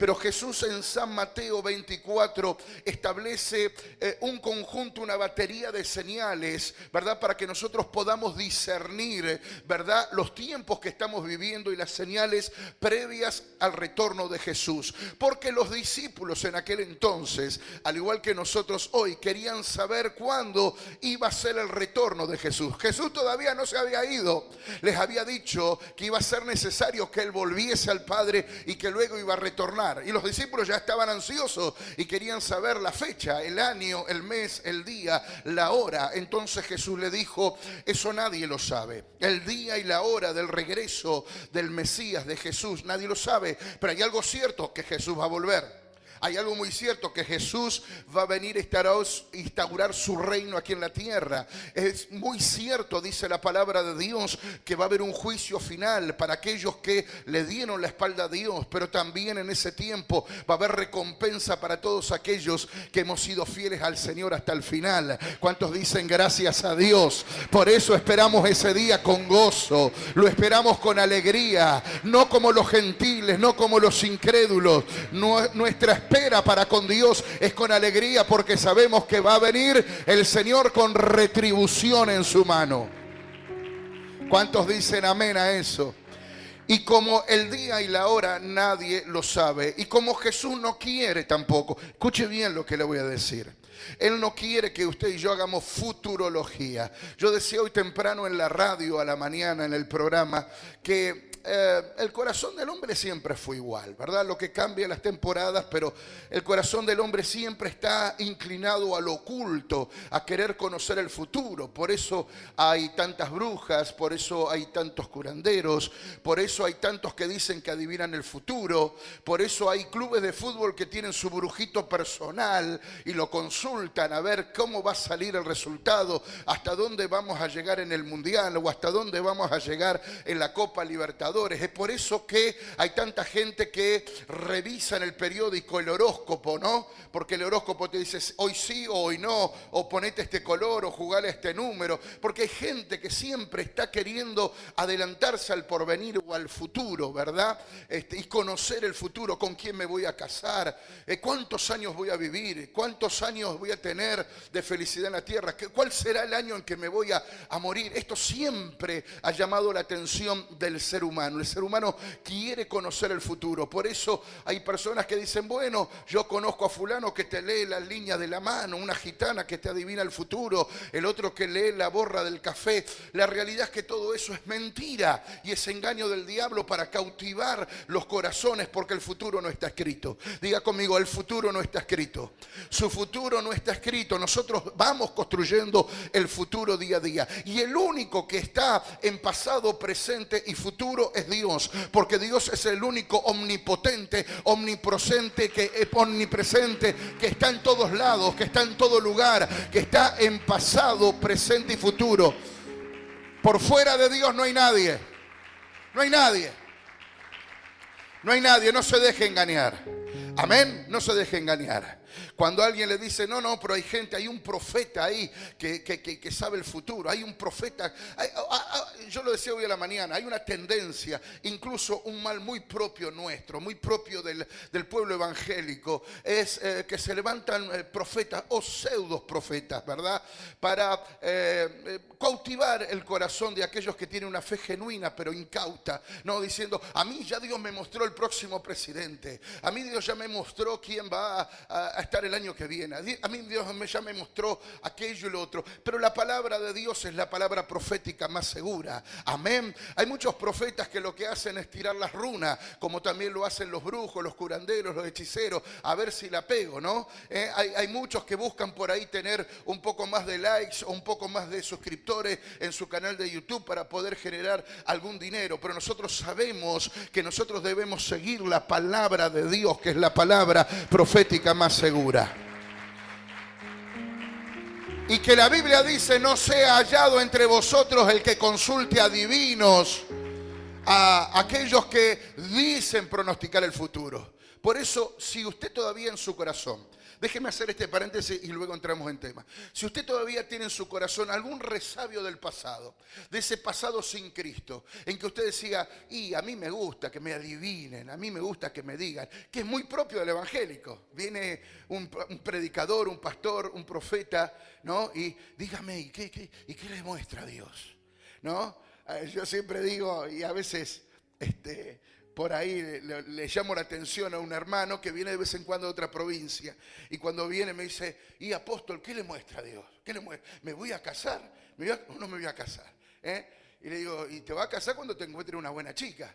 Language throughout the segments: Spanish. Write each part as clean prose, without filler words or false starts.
pero Jesús en San Mateo 24 establece un conjunto, una batería de señales, ¿verdad? Para que nosotros podamos discernir, ¿verdad?, los tiempos que estamos viviendo y las señales previas al retorno de Jesús. Porque los discípulos en aquel entonces, al igual que nosotros hoy, querían saber cuándo iba a ser el retorno de Jesús. Jesús todavía no se había ido. Les había dicho que iba a ser necesario que Él volviese al Padre y que luego iba a retornar. Y los discípulos ya estaban ansiosos y querían saber la fecha, el año, el mes, el día, la hora. Entonces Jesús le dijo: eso nadie lo sabe. El día y la hora del regreso del Mesías, de Jesús, nadie lo sabe. Pero hay algo cierto, que Jesús va a volver. Hay algo muy cierto, que Jesús va a venir a instaurar su reino aquí en la tierra. Es muy cierto, dice la palabra de Dios, que va a haber un juicio final para aquellos que le dieron la espalda a Dios. Pero también en ese tiempo va a haber recompensa para todos aquellos que hemos sido fieles al Señor hasta el final. ¿Cuántos dicen gracias a Dios? Por eso esperamos ese día con gozo. Lo esperamos con alegría. No como los gentiles, no como los incrédulos. Nuestra espera para con Dios es con alegría, porque sabemos que va a venir el Señor con retribución en su mano. ¿Cuántos dicen amén a eso? Y como el día y la hora nadie lo sabe, y como Jesús no quiere tampoco, escuche bien lo que le voy a decir. Él no quiere que usted y yo hagamos futurología. Yo decía hoy temprano en la radio, a la mañana, en el programa, que el corazón del hombre siempre fue igual, ¿verdad? Lo que cambia las temporadas, pero el corazón del hombre siempre está inclinado a lo oculto, a querer conocer el futuro. Por eso hay tantas brujas, por eso hay tantos curanderos, por eso hay tantos que dicen que adivinan el futuro, por eso hay clubes de fútbol que tienen su brujito personal y lo consultan a ver cómo va a salir el resultado, hasta dónde vamos a llegar en el Mundial o hasta dónde vamos a llegar en la Copa Libertadores. Es por eso que hay tanta gente que revisa en el periódico el horóscopo, ¿no? Porque el horóscopo te dice hoy sí o hoy no, o ponete este color o jugale este número. Porque hay gente que siempre está queriendo adelantarse al porvenir o al futuro, ¿verdad? Y conocer el futuro, con quién me voy a casar, cuántos años voy a vivir, cuántos años voy a tener de felicidad en la tierra, cuál será el año en que me voy a morir. Esto siempre ha llamado la atención del ser humano. El ser humano quiere conocer el futuro. Por eso hay personas que dicen: bueno, yo conozco a fulano que te lee la línea de la mano, una gitana que te adivina el futuro, el otro que lee la borra del café. La realidad es que todo eso es mentira y es engaño del diablo para cautivar los corazones, porque el futuro no está escrito. Diga conmigo: el futuro no está escrito. Su futuro no está escrito. Nosotros vamos construyendo el futuro día a día. Y el único que está en pasado, presente y futuro es Dios, porque Dios es el único omnipotente, omnipresente, que está en todos lados, que está en todo lugar, que está en pasado, presente y futuro. Por fuera de Dios no hay nadie. No hay nadie. No hay nadie, no se deje engañar. Amén, no se deje engañar. Cuando alguien le dice: no, pero hay gente, hay un profeta ahí que sabe el futuro, hay un profeta. Yo lo decía hoy a la mañana, hay una tendencia, incluso un mal muy propio nuestro, muy propio del pueblo evangélico, es que se levantan profetas o pseudos profetas, ¿verdad? Para cautivar el corazón de aquellos que tienen una fe genuina pero incauta, ¿no? Diciendo: a mí ya Dios me mostró el próximo presidente, a mí Dios ya me mostró quién va a estar el año que viene, a mí Dios ya me mostró aquello y lo otro. Pero la palabra de Dios es la palabra profética más segura. Amén. Hay muchos profetas que lo que hacen es tirar las runas, como también lo hacen los brujos, los curanderos, los hechiceros, a ver si la pego, ¿no? Hay muchos que buscan por ahí tener un poco más de likes o un poco más de suscriptores en su canal de YouTube para poder generar algún dinero. Pero nosotros sabemos que nosotros debemos seguir la palabra de Dios, que es la palabra profética más segura. Y que la Biblia dice: no sea hallado entre vosotros el que consulte a adivinos, a aquellos que dicen pronosticar el futuro. Por eso, si usted todavía en su corazón, déjeme hacer este paréntesis y luego entramos en tema. Si usted todavía tiene en su corazón algún resabio del pasado, de ese pasado sin Cristo, en que usted decía, y a mí me gusta que me adivinen, a mí me gusta que me digan, que es muy propio del evangélico. Viene un predicador, un pastor, un profeta, ¿no? Y dígame, ¿y qué le muestra Dios? ¿No? Yo siempre digo, y a veces por ahí le llamo la atención a un hermano que viene de vez en cuando de otra provincia, y cuando viene me dice, y apóstol, ¿qué le muestra a Dios? ¿Qué le muestra? ¿Me voy a casar? ¿O no me voy a casar? Y le digo, ¿y te vas a casar cuando te encuentres una buena chica?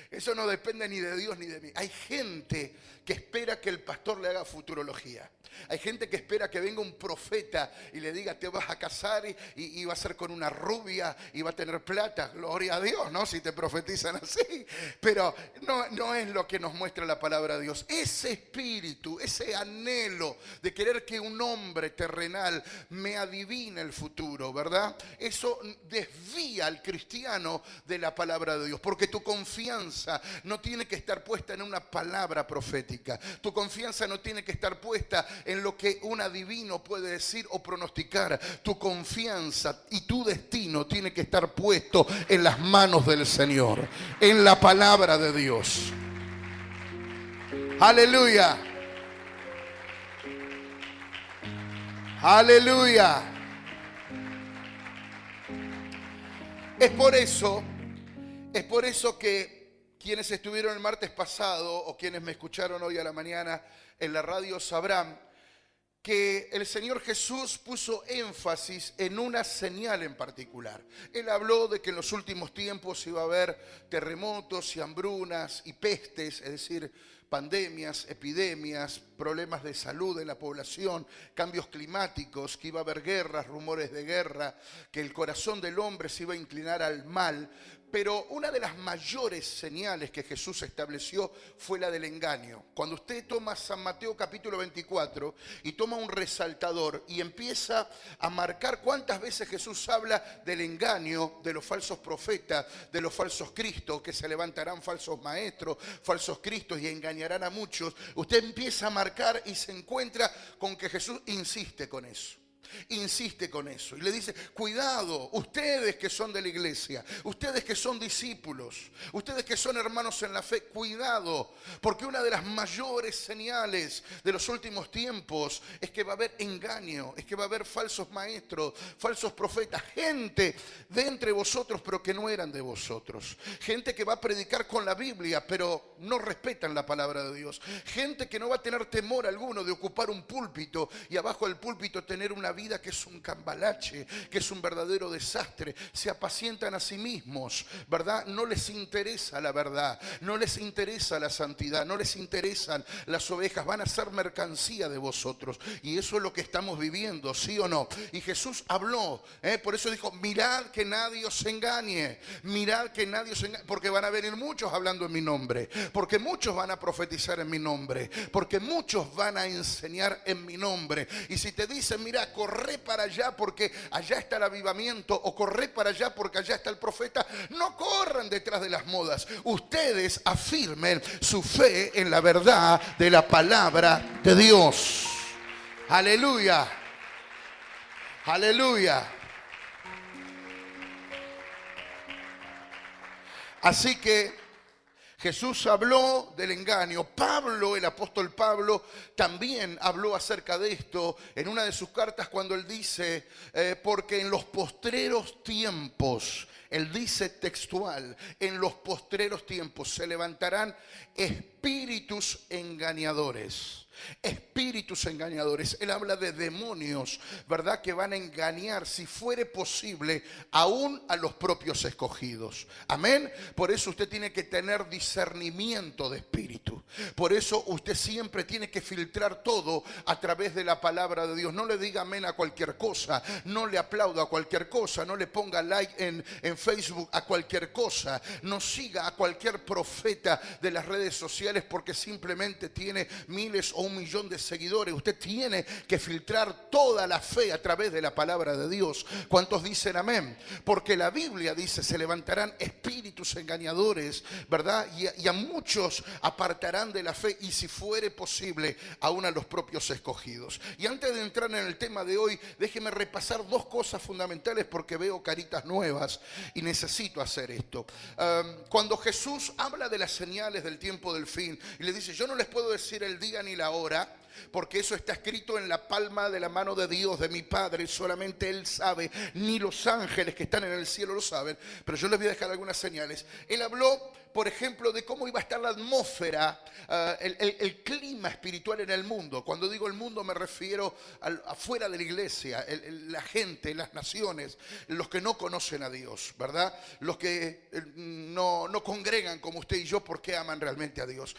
Eso no depende ni de Dios ni de mí. Hay gente que espera que el pastor le haga futurología. Hay gente que espera que venga un profeta y le diga, te vas a casar y va a ser con una rubia y va a tener plata. Gloria a Dios, ¿no? Si te profetizan así. Pero no es lo que nos muestra la palabra de Dios. Ese espíritu, ese anhelo de querer que un hombre terrenal me adivine el futuro, ¿verdad? Eso desvía al cristiano de la palabra de Dios. Porque tu confianza no tiene que estar puesta en una palabra profética. Tu confianza no tiene que estar puesta en lo que un adivino puede decir o pronosticar. Tu confianza y tu destino tiene que estar puesto en las manos del Señor, en la palabra de Dios. Aleluya. Aleluya. Es por eso que quienes estuvieron el martes pasado o quienes me escucharon hoy a la mañana en la radio sabrán que el Señor Jesús puso énfasis en una señal en particular. Él habló de que en los últimos tiempos iba a haber terremotos y hambrunas y pestes, es decir, pandemias, epidemias, problemas de salud en la población, cambios climáticos, que iba a haber guerras, rumores de guerra, que el corazón del hombre se iba a inclinar al mal. Pero una de las mayores señales que Jesús estableció fue la del engaño. Cuando usted toma San Mateo capítulo 24 y toma un resaltador y empieza a marcar cuántas veces Jesús habla del engaño, de los falsos profetas, de los falsos cristos, que se levantarán falsos maestros, falsos cristos y engañarán a muchos, usted empieza a marcar y se encuentra con que Jesús insiste con eso. Insiste con eso y le dice, cuidado, ustedes que son de la iglesia, ustedes que son discípulos, ustedes que son hermanos en la fe, cuidado, porque una de las mayores señales de los últimos tiempos es que va a haber engaño, es que va a haber falsos maestros, falsos profetas, gente de entre vosotros pero que no eran de vosotros, gente que va a predicar con la Biblia pero no respetan la palabra de Dios, gente que no va a tener temor alguno de ocupar un púlpito y abajo del púlpito tener una vida que es un cambalache, que es un verdadero desastre. Se apacientan a sí mismos, ¿verdad? No les interesa la verdad, no les interesa la santidad, no les interesan las ovejas, van a ser mercancía de vosotros. Y eso es lo que estamos viviendo, ¿sí o no? Y Jesús habló, por eso dijo, mirad que nadie os engañe, mirad que nadie os engañe, porque van a venir muchos hablando en mi nombre, porque muchos van a profetizar en mi nombre, porque muchos van a enseñar en mi nombre. Y si te dicen, mira, corre para allá porque allá está el avivamiento, o corre para allá porque allá está el profeta, no corran detrás de las modas. Ustedes afirmen su fe en la verdad de la palabra de Dios. Aleluya. Aleluya. Así que Jesús habló del engaño. Pablo, el apóstol Pablo, también habló acerca de esto en una de sus cartas cuando él dice, porque en los postreros tiempos, él dice textual, en los postreros tiempos se levantarán espíritus engañadores. Espíritus engañadores. Él habla de demonios, ¿verdad? Que van a engañar, si fuere posible, aún a los propios escogidos. Amén. Por eso usted tiene que tener discernimiento de espíritu. Por eso usted siempre tiene que filtrar todo a través de la palabra de Dios. No le diga amén a cualquier cosa, no le aplauda a cualquier cosa, no le ponga like en Facebook a cualquier cosa, no siga a cualquier profeta de las redes sociales porque simplemente tiene miles o 1.000.000 de seguidores. Usted tiene que filtrar toda la fe a través de la palabra de Dios. ¿Cuántos dicen amén? Porque la Biblia dice, se levantarán espíritus engañadores, ¿verdad? Y a muchos apartarán de la fe, y si fuere posible, aún a los propios escogidos. Y antes de entrar en el tema de hoy, déjeme repasar dos cosas fundamentales porque veo caritas nuevas y necesito hacer esto. Cuando Jesús habla de las señales del tiempo del fin y le dice, yo no les puedo decir el día ni la hora, porque eso está escrito en la palma de la mano de Dios, de mi Padre, solamente Él sabe, ni los ángeles que están en el cielo lo saben, pero yo les voy a dejar algunas señales. Él habló, por ejemplo, de cómo iba a estar la atmósfera, el clima espiritual en el mundo. Cuando digo el mundo me refiero afuera de la iglesia, la gente, las naciones, los que no conocen a Dios, ¿verdad? Los que no congregan como usted y yo porque aman realmente a Dios.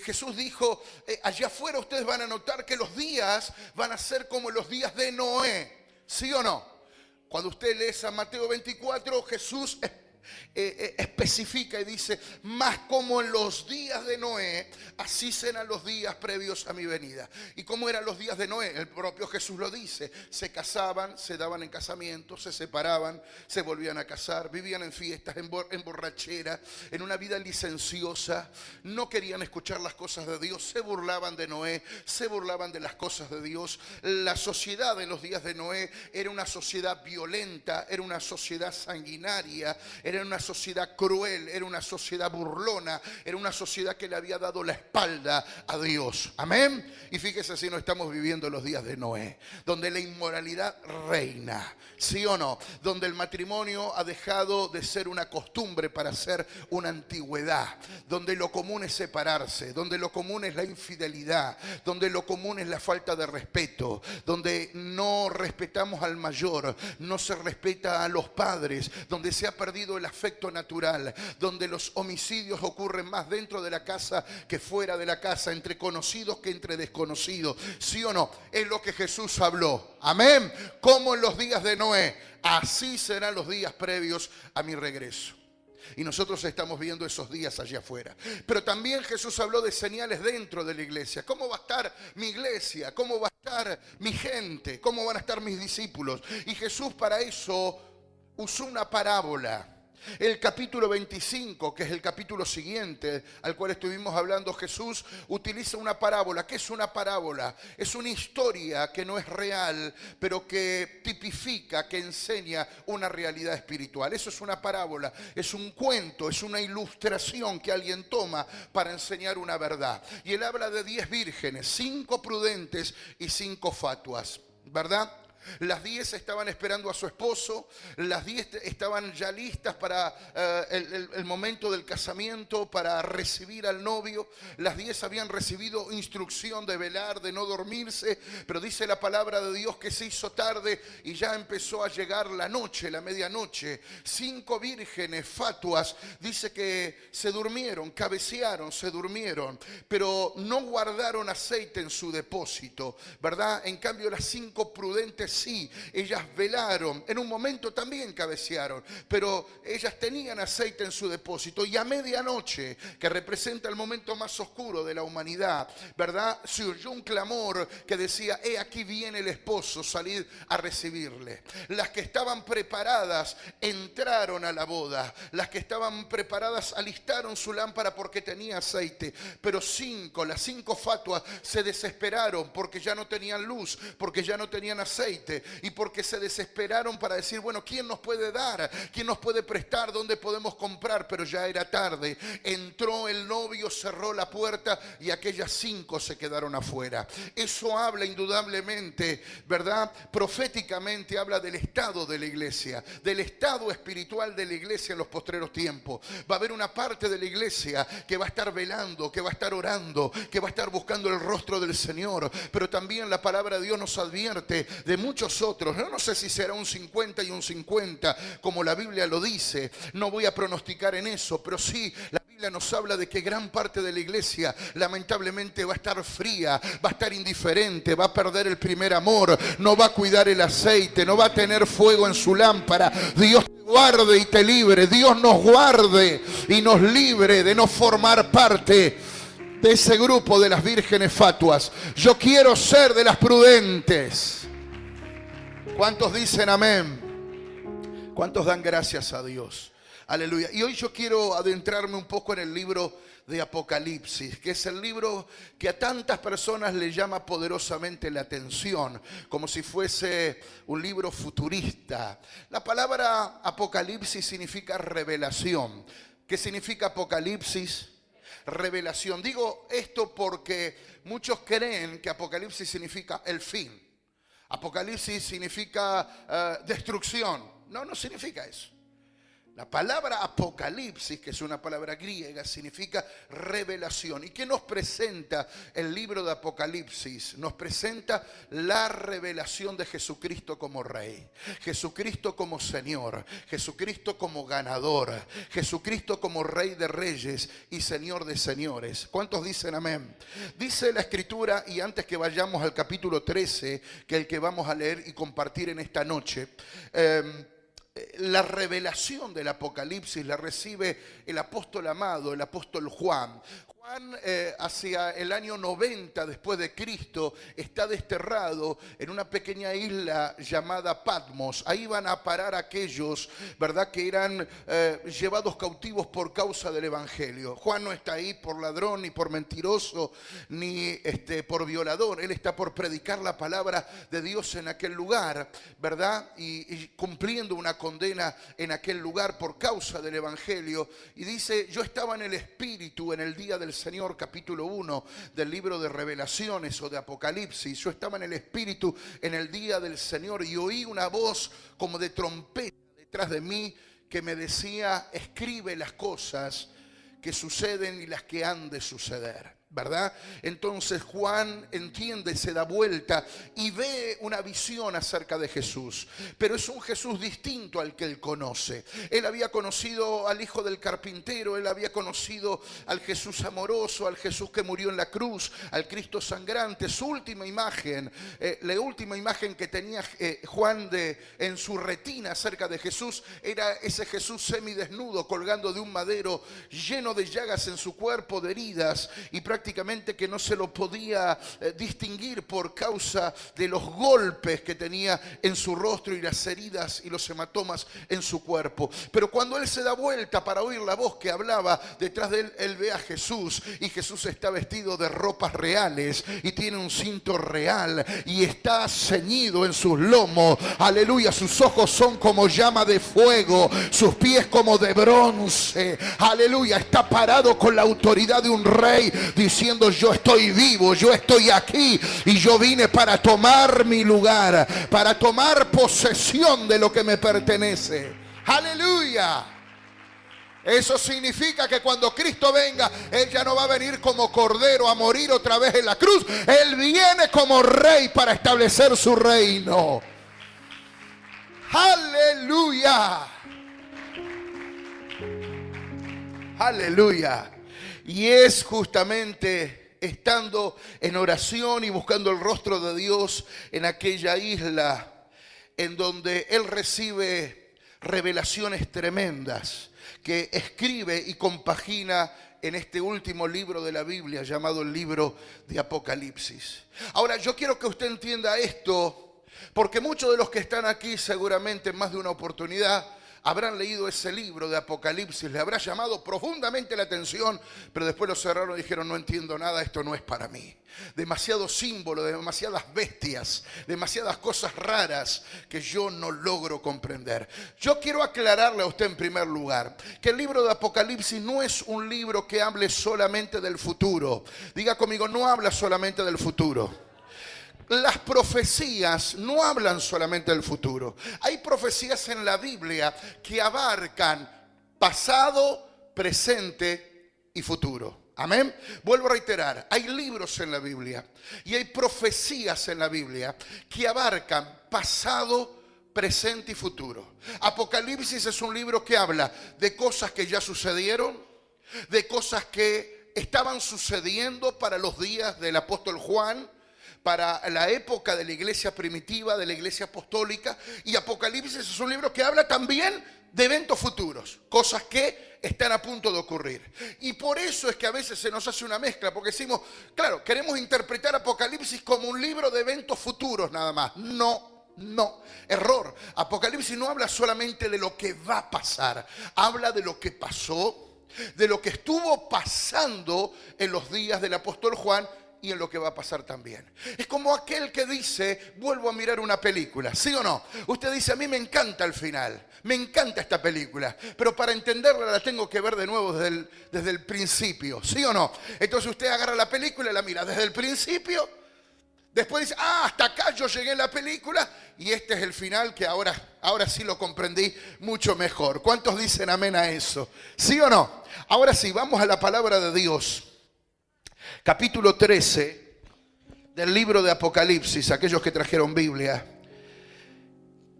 Jesús dijo, allá afuera ustedes van a notar que los días van a ser como los días de Noé, ¿sí o no? Cuando usted lee San Mateo 24, Jesús especifica y dice, más como en los días de Noé, así serán los días previos a mi venida. ¿Y cómo eran los días de Noé? El propio Jesús lo dice, se casaban, se daban en casamiento, se separaban, se volvían a casar, vivían en fiestas, en borrachera, en una vida licenciosa, no querían escuchar las cosas de Dios, se burlaban de Noé, se burlaban de las cosas de Dios. La sociedad en los días de Noé era una sociedad violenta, era una sociedad sanguinaria, era una sociedad cruel, era una sociedad burlona, era una sociedad que le había dado la espalda a Dios. Amén. Y fíjese si no estamos viviendo los días de Noé, donde la inmoralidad reina, ¿sí o no? Donde el matrimonio ha dejado de ser una costumbre para ser una antigüedad, donde lo común es separarse, donde lo común es la infidelidad, donde lo común es la falta de respeto, donde no respetamos al mayor, no se respeta a los padres, donde se ha perdido el afecto natural, donde los homicidios ocurren más dentro de la casa que fuera de la casa, entre conocidos que entre desconocidos. ¿Sí o no? Es lo que Jesús habló. Amén. Como en los días de Noé, así serán los días previos a mi regreso. Y nosotros estamos viendo esos días allá afuera. Pero también Jesús habló de señales dentro de la iglesia. ¿Cómo va a estar mi iglesia? ¿Cómo va a estar mi gente? ¿Cómo van a estar mis discípulos? Y Jesús para eso usó una parábola. El capítulo 25, que es el capítulo siguiente al cual estuvimos hablando, Jesús utiliza una parábola. ¿Qué es una parábola? Es una historia que no es real, pero que tipifica, que enseña una realidad espiritual. Eso es una parábola, es un cuento, es una ilustración que alguien toma para enseñar una verdad. Y él habla de 10 vírgenes, 5 prudentes y 5 fatuas, ¿verdad? Las 10 estaban esperando a su esposo, las 10 estaban ya listas para el momento del casamiento, para recibir al novio. Las 10 habían recibido instrucción de velar, de no dormirse, pero dice la palabra de Dios que se hizo tarde y ya empezó a llegar la noche, la medianoche. 5 vírgenes fatuas, dice que se durmieron, cabecearon, se durmieron, pero no guardaron aceite en su depósito, ¿verdad? En cambio las 5 prudentes sí, ellas velaron, en un momento también cabecearon, pero ellas tenían aceite en su depósito. Y a medianoche, que representa el momento más oscuro de la humanidad, ¿verdad? Se oyó un clamor que decía, he aquí viene el esposo, salid a recibirle. Las que estaban preparadas entraron a la boda, las que estaban preparadas alistaron su lámpara porque tenía aceite, pero las 5 fatuas se desesperaron porque ya no tenían luz, porque ya no tenían aceite, y porque se desesperaron para decir, bueno, ¿quién nos puede dar? ¿Quién nos puede prestar? ¿Dónde podemos comprar? Pero ya era tarde. Entró el novio, cerró la puerta y aquellas 5 se quedaron afuera. Eso habla indudablemente, ¿verdad? Proféticamente habla del estado de la iglesia, del estado espiritual de la iglesia en los postreros tiempos. Va a haber una parte de la iglesia que va a estar velando, que va a estar orando, que va a estar buscando el rostro del Señor. Pero también la palabra de Dios nos advierte de muchos otros. Yo no sé si será un 50 y un 50 como la Biblia lo dice. No voy a pronosticar en eso, pero sí la Biblia Biblia nos habla de que gran parte de la iglesia lamentablemente va a estar fría, va a estar indiferente, va a perder el primer amor, no va a cuidar el aceite, no va a tener fuego en su lámpara. Dios te guarde y te libre, Dios nos guarde y nos libre de no formar parte de ese grupo de las vírgenes fatuas. Yo quiero ser de las prudentes. ¿Cuántos dicen amén? ¿Cuántos dan gracias a Dios? Aleluya. Y hoy yo quiero adentrarme un poco en el libro de Apocalipsis, que es el libro que a tantas personas le llama poderosamente la atención, como si fuese un libro futurista. La palabra Apocalipsis significa revelación. ¿Qué significa Apocalipsis? Revelación. Digo esto porque muchos creen que Apocalipsis significa el fin. Apocalipsis significa destrucción. No, no significa eso. La palabra Apocalipsis, que es una palabra griega, significa revelación. ¿Y qué nos presenta el libro de Apocalipsis? Nos presenta la revelación de Jesucristo como Rey, Jesucristo como Señor, Jesucristo como ganador, Jesucristo como Rey de reyes y Señor de señores. ¿Cuántos dicen amén? Dice la Escritura, y antes que vayamos al capítulo 13, que es el que vamos a leer y compartir en esta noche, la revelación del Apocalipsis la recibe el apóstol amado, el apóstol Juan. Juan, hacia el año 90 después de Cristo, está desterrado en una pequeña isla llamada Patmos. Ahí van a parar aquellos, ¿verdad?, que eran llevados cautivos por causa del Evangelio. Juan no está ahí por ladrón, ni por mentiroso, ni por violador. Él está por predicar la palabra de Dios en aquel lugar, ¿verdad? Y cumpliendo una condena en aquel lugar por causa del Evangelio. Y dice, yo estaba en el Espíritu en el día del Señor, capítulo 1 del libro de Revelaciones o de Apocalipsis. Yo estaba en el Espíritu en el día del Señor y oí una voz como de trompeta detrás de mí que me decía, escribe las cosas que suceden y las que han de suceder, ¿verdad? Entonces Juan entiende, se da vuelta y ve una visión acerca de Jesús, pero es un Jesús distinto al que él conoce. Él había conocido al hijo del carpintero, él había conocido al Jesús amoroso, al Jesús que murió en la cruz, al Cristo sangrante. Su última imagen, la última imagen que tenía Juan en su retina acerca de Jesús, era ese Jesús semidesnudo colgando de un madero, lleno de llagas en su cuerpo, de heridas, y prácticamente que no se lo podía distinguir por causa de los golpes que tenía en su rostro y las heridas y los hematomas en su cuerpo. Pero cuando él se da vuelta para oír la voz que hablaba detrás de él, él ve a Jesús, y Jesús está vestido de ropas reales y tiene un cinto real y está ceñido en sus lomos. Aleluya, sus ojos son como llama de fuego, sus pies como de bronce. Aleluya, está parado con la autoridad de un rey, diciendo, yo estoy vivo, yo estoy aquí y yo vine para tomar mi lugar, para tomar posesión de lo que me pertenece. Aleluya. Eso significa que cuando Cristo venga, Él ya no va a venir como cordero a morir otra vez en la cruz. Él viene como rey para establecer su reino. Aleluya. Aleluya. Y es justamente estando en oración y buscando el rostro de Dios en aquella isla en donde él recibe revelaciones tremendas que escribe y compagina en este último libro de la Biblia llamado el libro de Apocalipsis. Ahora, yo quiero que usted entienda esto, porque muchos de los que están aquí seguramente en más de una oportunidad habrán leído ese libro de Apocalipsis, le habrá llamado profundamente la atención, pero después lo cerraron y dijeron, no entiendo nada, esto no es para mí. Demasiados símbolos, demasiadas bestias, demasiadas cosas raras que yo no logro comprender. Yo quiero aclararle a usted en primer lugar que el libro de Apocalipsis no es un libro que hable solamente del futuro. Diga conmigo, no habla solamente del futuro. Las profecías no hablan solamente del futuro. Hay profecías en la Biblia que abarcan pasado, presente y futuro. Amén. Vuelvo a reiterar, hay libros en la Biblia y hay profecías en la Biblia que abarcan pasado, presente y futuro. Apocalipsis es un libro que habla de cosas que ya sucedieron, de cosas que estaban sucediendo para los días del apóstol Juan, para la época de la iglesia primitiva, de la iglesia apostólica. Y Apocalipsis es un libro que habla también de eventos futuros, cosas que están a punto de ocurrir. Y por eso es que a veces se nos hace una mezcla, porque decimos, claro, queremos interpretar Apocalipsis como un libro de eventos futuros nada más. No, error. Apocalipsis no habla solamente de lo que va a pasar, habla de lo que pasó, de lo que estuvo pasando en los días del apóstol Juan y en lo que va a pasar también. Es como aquel que dice, vuelvo a mirar una película, ¿sí o no? Usted dice, a mí me encanta el final, me encanta esta película, pero para entenderla la tengo que ver de nuevo desde el principio, ¿sí o no? Entonces usted agarra la película y la mira desde el principio, después dice, hasta acá yo llegué en la película y este es el final que ahora sí lo comprendí mucho mejor. ¿Cuántos dicen amén a eso? ¿Sí o no? Ahora sí, vamos a la palabra de Dios. Capítulo 13 del libro de Apocalipsis, aquellos que trajeron Biblia.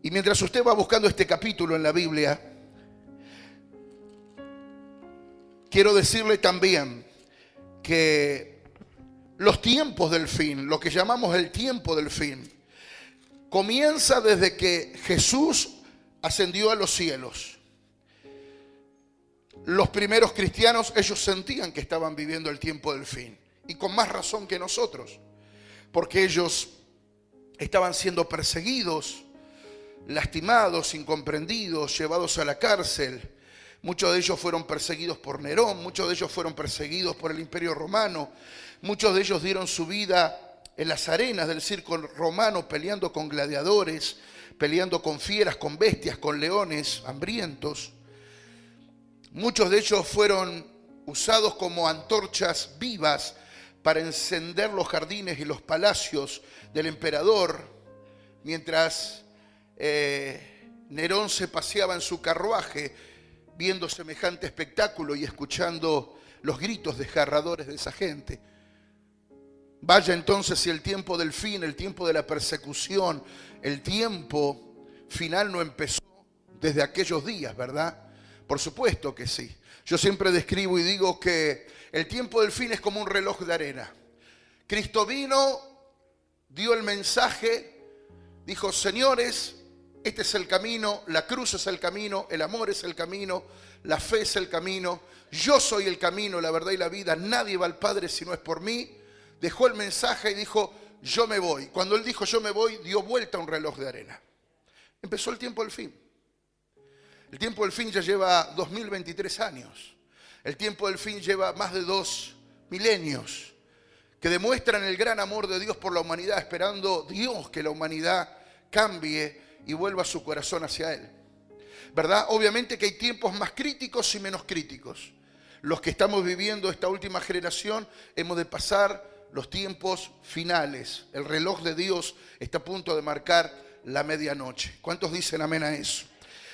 Y mientras usted va buscando este capítulo en la Biblia, quiero decirle también que los tiempos del fin, lo que llamamos el tiempo del fin, comienza desde que Jesús ascendió a los cielos. Los primeros cristianos, ellos sentían que estaban viviendo el tiempo del fin. Y con más razón que nosotros, porque ellos estaban siendo perseguidos, lastimados, incomprendidos, llevados a la cárcel. Muchos de ellos fueron perseguidos por Nerón, muchos de ellos fueron perseguidos por el Imperio Romano, muchos de ellos dieron su vida en las arenas del circo romano peleando con gladiadores, peleando con fieras, con bestias, con leones hambrientos. Muchos de ellos fueron usados como antorchas vivas para encender los jardines y los palacios del emperador, mientras Nerón se paseaba en su carruaje viendo semejante espectáculo y escuchando los gritos desgarradores de esa gente. Vaya entonces si el tiempo del fin, el tiempo de la persecución, el tiempo final no empezó desde aquellos días, ¿verdad? Por supuesto que sí. Yo siempre describo y digo que el tiempo del fin es como un reloj de arena. Cristo vino, dio el mensaje, dijo, señores, este es el camino, la cruz es el camino, el amor es el camino, la fe es el camino, yo soy el camino, la verdad y la vida, nadie va al Padre si no es por mí. Dejó el mensaje y dijo, yo me voy. Cuando él dijo, yo me voy, dio vuelta a un reloj de arena. Empezó el tiempo del fin. El tiempo del fin ya lleva 2023 años. El tiempo del fin lleva más de 2 milenios que demuestran el gran amor de Dios por la humanidad, esperando Dios que la humanidad cambie y vuelva su corazón hacia Él. ¿Verdad? Obviamente que hay tiempos más críticos y menos críticos. Los que estamos viviendo esta última generación hemos de pasar los tiempos finales. El reloj de Dios está a punto de marcar la medianoche. ¿Cuántos dicen amén a eso?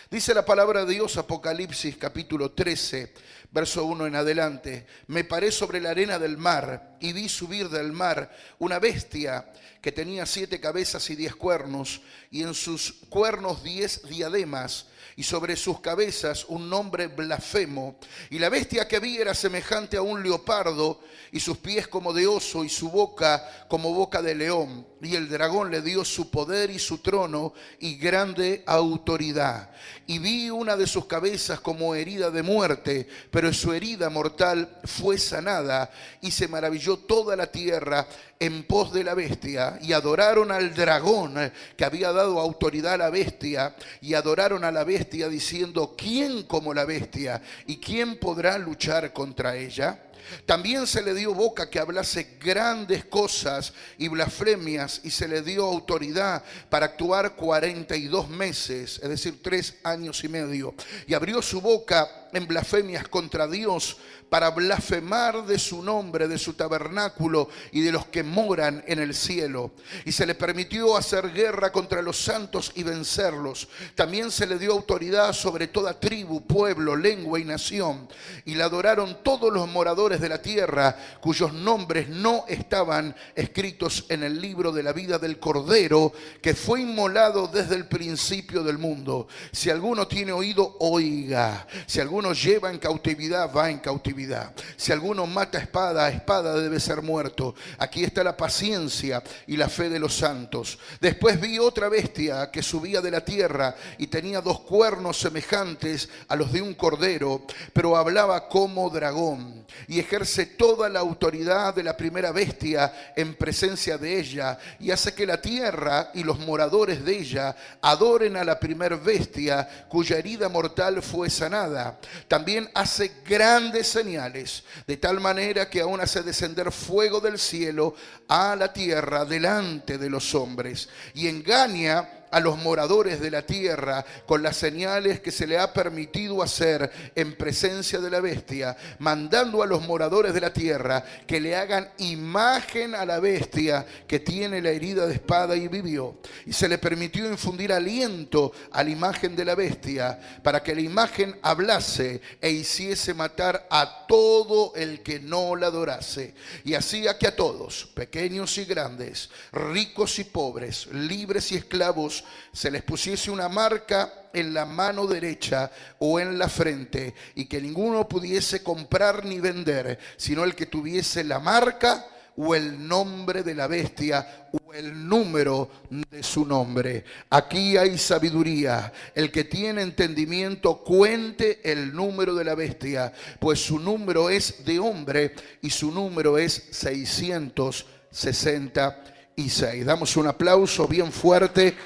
Dice la palabra de Dios, Apocalipsis capítulo 13, verso 1 en adelante. Me paré sobre la arena del mar y vi subir del mar una bestia que tenía 7 cabezas y 10 cuernos, y en sus cuernos 10 diademas, y sobre sus cabezas un nombre blasfemo. Y la bestia que vi era semejante a un leopardo, y sus pies como de oso, y su boca como boca de león. Y el dragón le dio su poder y su trono y grande autoridad. Y vi una de sus cabezas como herida de muerte, pero su herida mortal fue sanada, y se maravilló toda la tierra en pos de la bestia, y adoraron al dragón que había dado autoridad a la bestia, y adoraron a la bestia diciendo, ¿quién como la bestia? ¿Y quién podrá luchar contra ella? También se le dio boca que hablase grandes cosas y blasfemias, y se le dio autoridad para actuar 42 meses, es decir, 3 años y medio. Y abrió su boca en blasfemias contra Dios para blasfemar de su nombre, de su tabernáculo y de los que moran en el cielo. Y se le permitió hacer guerra contra los santos y vencerlos. También se le dio autoridad sobre toda tribu, pueblo, lengua y nación. Y la adoraron todos los moradores de la tierra, cuyos nombres no estaban escritos en el libro de la vida del Cordero, que fue inmolado desde el principio del mundo. Si alguno tiene oído, oiga. Si alguno lleva en cautividad, va en cautividad. cautividad. Si alguno mata a espada debe ser muerto. Aquí está la paciencia y la fe de los santos. Después vi otra bestia que subía de la tierra y tenía 2 cuernos semejantes a los de un cordero, pero hablaba como dragón y ejerce toda la autoridad de la primera bestia en presencia de ella, y hace que la tierra y los moradores de ella adoren a la primer bestia cuya herida mortal fue sanada. También hace grandes señales, de tal manera que aún hace descender fuego del cielo a la tierra delante de los hombres, y engaña a los moradores de la tierra con las señales que se le ha permitido hacer en presencia de la bestia, mandando a los moradores de la tierra que le hagan imagen a la bestia que tiene la herida de espada y vivió. Y se le permitió infundir aliento a la imagen de la bestia, para que la imagen hablase e hiciese matar a todo el que no la adorase. Y hacía que a todos, pequeños y grandes, ricos y pobres, libres y esclavos, se les pusiese una marca en la mano derecha o en la frente, y que ninguno pudiese comprar ni vender, sino el que tuviese la marca o el nombre de la bestia o el número de su nombre. Aquí hay sabiduría. El que tiene entendimiento cuente el número de la bestia, pues su número es de hombre y su número es 666. Damos un aplauso bien fuerte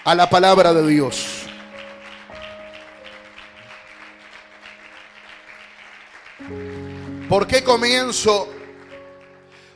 a la palabra de Dios. ¿Por qué comienzo